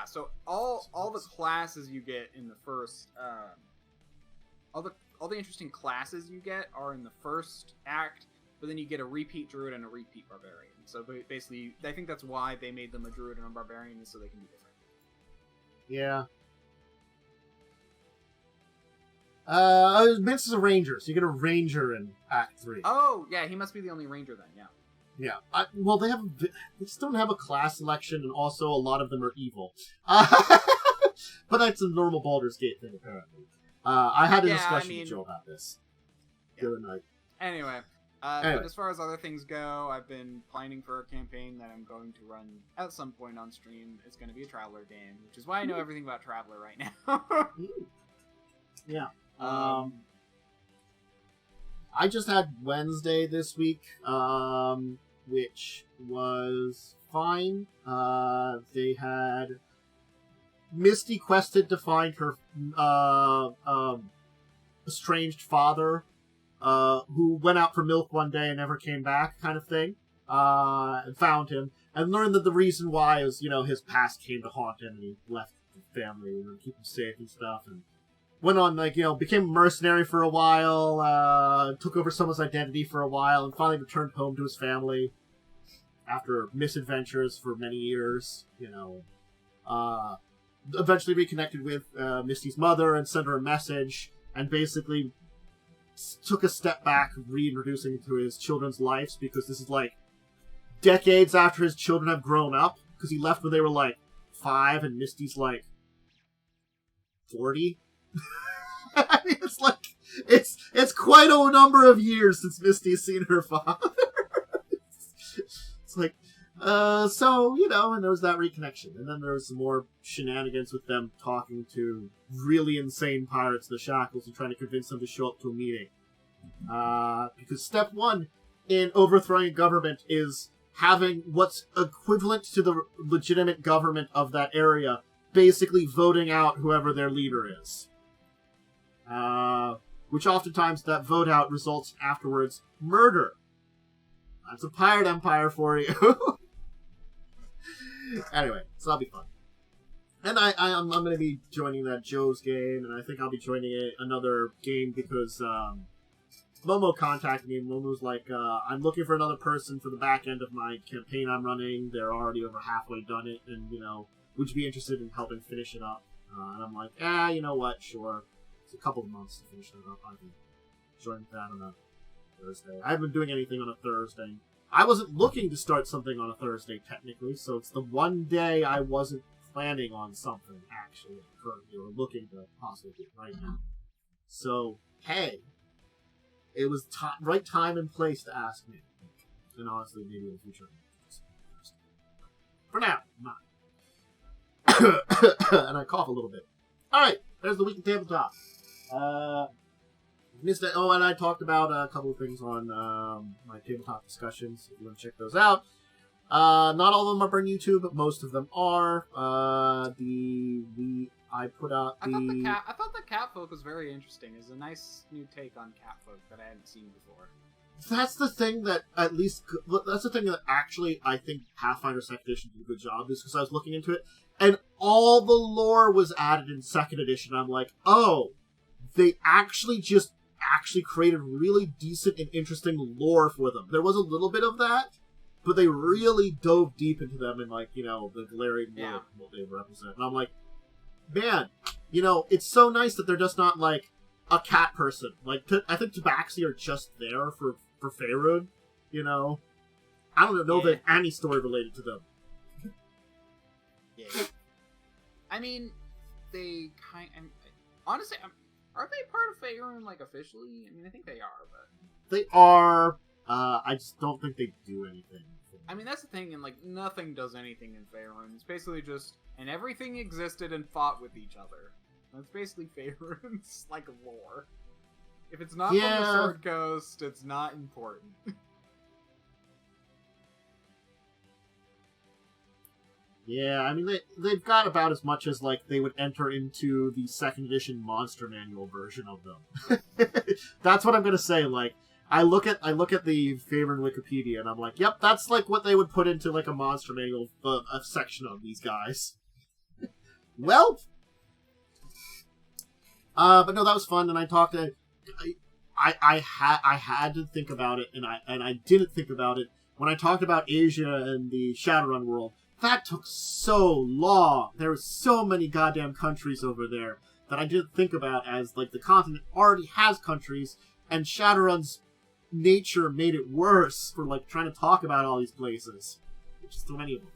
Speaker 2: so all the classes you get in the first all the interesting classes you get are in the first act, but then you get a repeat druid and a repeat barbarian. So basically, I think that's why they made them a druid and a barbarian, so they can be different.
Speaker 1: Yeah. Vince is a ranger, so you get a ranger in Act 3.
Speaker 2: Oh, yeah, he must be the only ranger then, yeah.
Speaker 1: Yeah. Well, they just don't have a class selection, and also a lot of them are evil. But that's a normal Baldur's Gate thing, apparently. I had a discussion with Joe about this the other night.
Speaker 2: Anyway. But as far as other things go, I've been planning for a campaign that I'm going to run at some point on stream. It's going to be a Traveler game, which is why I know everything about Traveler right now.
Speaker 1: Yeah. I just had Wednesday this week, which was fine. They had Misty quested to find her estranged father, who went out for milk one day and never came back, kind of thing, and found him, and learned that the reason why is, his past came to haunt him, and he left the family and keep him safe and stuff, and went on, became a mercenary for a while, took over someone's identity for a while, and finally returned home to his family after misadventures for many years, eventually reconnected with Misty's mother and sent her a message, and basically took a step back, reintroducing into his children's lives, because this is decades after his children have grown up, because he left when they were 5 and Misty's 40. I mean, it's quite a number of years since Misty's seen her father. It's and there was that reconnection, and then there was some more shenanigans with them talking to really insane pirates in the shackles and trying to convince them to show up to a meeting. Because step one in overthrowing a government is having what's equivalent to the legitimate government of that area basically voting out whoever their leader is. Which oftentimes that vote out results afterwards murder. That's a pirate empire for you. Anyway, so that'll be fun. And I'm going to be joining that Joe's game, and I think I'll be joining another game because Momo contacted me, and Momo's like, I'm looking for another person for the back end of my campaign I'm running. They're already over halfway done it, and, would you be interested in helping finish it up? And I'm like, you know what, sure. It's a couple of months to finish it up. I can join that on a Thursday. I haven't been doing anything on a Thursday. I wasn't looking to start something on a Thursday, technically, so it's the one day I wasn't planning on something, actually, currently, or looking to possibly do right now. So, hey, it was right time and place to ask me. And honestly, maybe in the future. For now, not. And I cough a little bit. Alright, there's the week in tabletop. Missed it. Oh, and I talked about a couple of things on my tabletop discussions. If you want to check those out. Not all of them are on YouTube, but most of them are. I put out the...
Speaker 2: I thought the Catfolk was very interesting. It's a nice new take on Catfolk that I hadn't seen before.
Speaker 1: That's the thing that actually I think Pathfinder 2nd Edition did a good job, is because I was looking into it, and all the lore was added in 2nd Edition. I'm like, oh, they actually created really decent and interesting lore for them. There was a little bit of that, but they really dove deep into them and, the Galarian lore and what they represent. And I'm like, man, it's so nice that they're just not, a cat person. I think Tabaxi are just there for Faerun, I don't know if there's any story related to them.
Speaker 2: Yeah. I mean, they honestly, are they part of Faerun, officially? I mean, I think they are, but...
Speaker 1: They are. I just don't think they do anything for
Speaker 2: I mean, that's the thing, and, like, nothing does anything in Faerun. It's basically just, and everything existed and fought with each other. That's basically Faerun's, like, lore. If it's not from the Sword Coast, it's not important.
Speaker 1: Yeah, I mean, they've got about as much as, like, they would enter into the 2nd edition Monster Manual version of them. That's what I'm gonna say, like, I look at the Faerun Wikipedia, and I'm like, yep, that's, like, what they would put into, like, a Monster Manual, a section of these guys. Well, but no, that was fun, and I talked to... I had to think about it, and I didn't think about it when I talked about Asia and the Shadowrun world. That took so long. There were so many goddamn countries over there that I didn't think about as, like, the continent already has countries, and Shadowrun's nature made it worse for, like, trying to talk about all these places. Which is so many of them.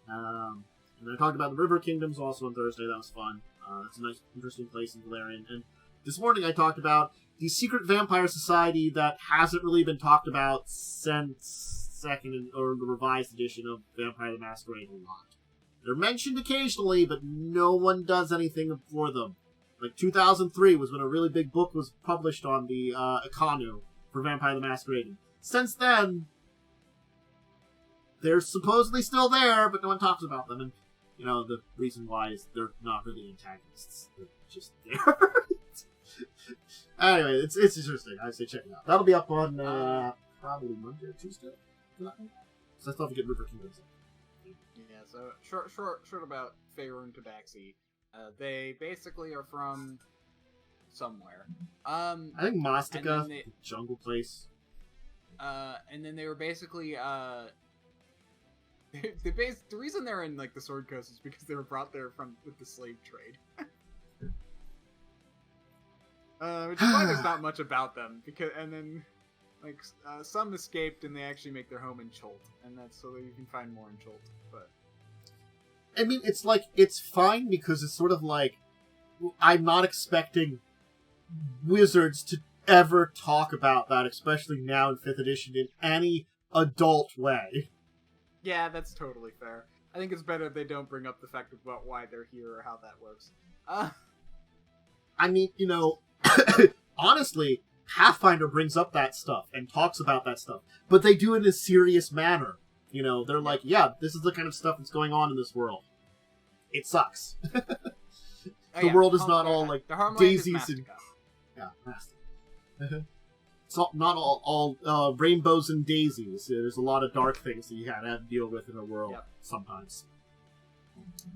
Speaker 1: And I talked about the River Kingdoms also on Thursday. That was fun. It's a nice, interesting place in Valerian. And this morning I talked about the secret vampire society that hasn't really been talked about since or the revised edition of Vampire the Masquerade a lot. They're mentioned occasionally, but no one does anything for them. Like 2003 was when a really big book was published on the Akanu for Vampire the Masquerade. Since then, they're supposedly still there, but no one talks about them. And, you know, the reason why is they're not really antagonists. They're just there. Anyway, it's interesting. I say check it out. That'll be up on probably Monday or Tuesday. So I still have to get River Kingdoms in.
Speaker 2: Yeah, so short about Faerun Tabaxi. They basically are from somewhere. I
Speaker 1: think Mastika, the jungle place.
Speaker 2: And then they were basically the reason they're in, like, the Sword Coast is because they were brought there with the slave trade. Which is why there's not much about them, and then, like, some escaped and they actually make their home in Cholt, and that's so that you can find more in Cholt. But
Speaker 1: I mean, it's like, it's fine because it's sort of like, I'm not expecting Wizards to ever talk about that, especially now in 5th edition, in any adult way.
Speaker 2: Yeah, that's totally fair. I think it's better if they don't bring up the fact about why they're here or how that works.
Speaker 1: I mean, you know, honestly, Pathfinder brings up that stuff and talks about that stuff, but they do it in a serious manner. You know, they're like, yeah, this is the kind of stuff that's going on in this world. It sucks. The world is not all, like, daisies and... Yeah, Mastica. It's not all rainbows and daisies. There's a lot of dark things that you have to deal with in the world sometimes.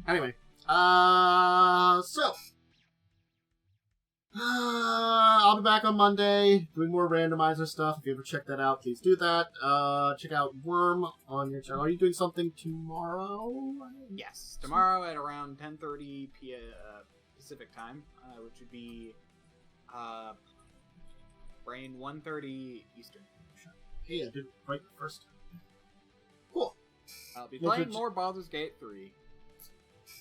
Speaker 1: Anyway, so... I'll be back on Monday doing more randomizer stuff. If you ever check that out, please do that. Check out Worm on your channel. Are you doing something tomorrow?
Speaker 2: Yes, tomorrow at around 10:30 p.m. Pacific time, which would be brain 1:30 Eastern.
Speaker 1: Hey, I did it right the first time. Cool.
Speaker 2: I'll be playing more Baldur's Gate 3.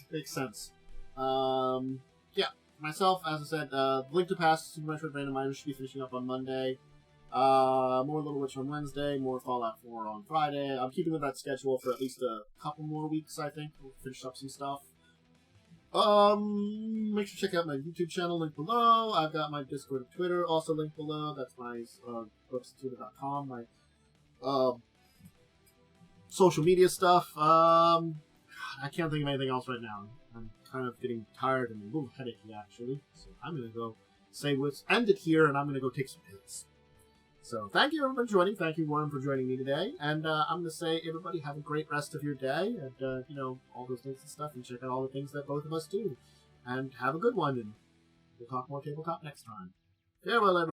Speaker 1: Makes sense. Yeah. Myself, as I said, Link to Past Super Metroid Randomizer should be finishing up on Monday. More Little Witch on Wednesday, more Fallout 4 on Friday. I'm keeping with that schedule for at least a couple more weeks, I think. We'll finish up some stuff. Make sure to check out my YouTube channel, link below. I've got my Discord and Twitter, also linked below. That's my bookstwitter.com, my social media stuff. I can't think of anything else right now. I'm kind of getting tired and a little headachy, actually. So I'm going to go end it here, and I'm going to go take some pills. So thank you, everyone, for joining. Thank you, Worm, for joining me today. And I'm going to say, everybody, have a great rest of your day. And, you know, all those links and stuff. And check out all the things that both of us do. And have a good one. And we'll talk more tabletop next time. Farewell, everyone.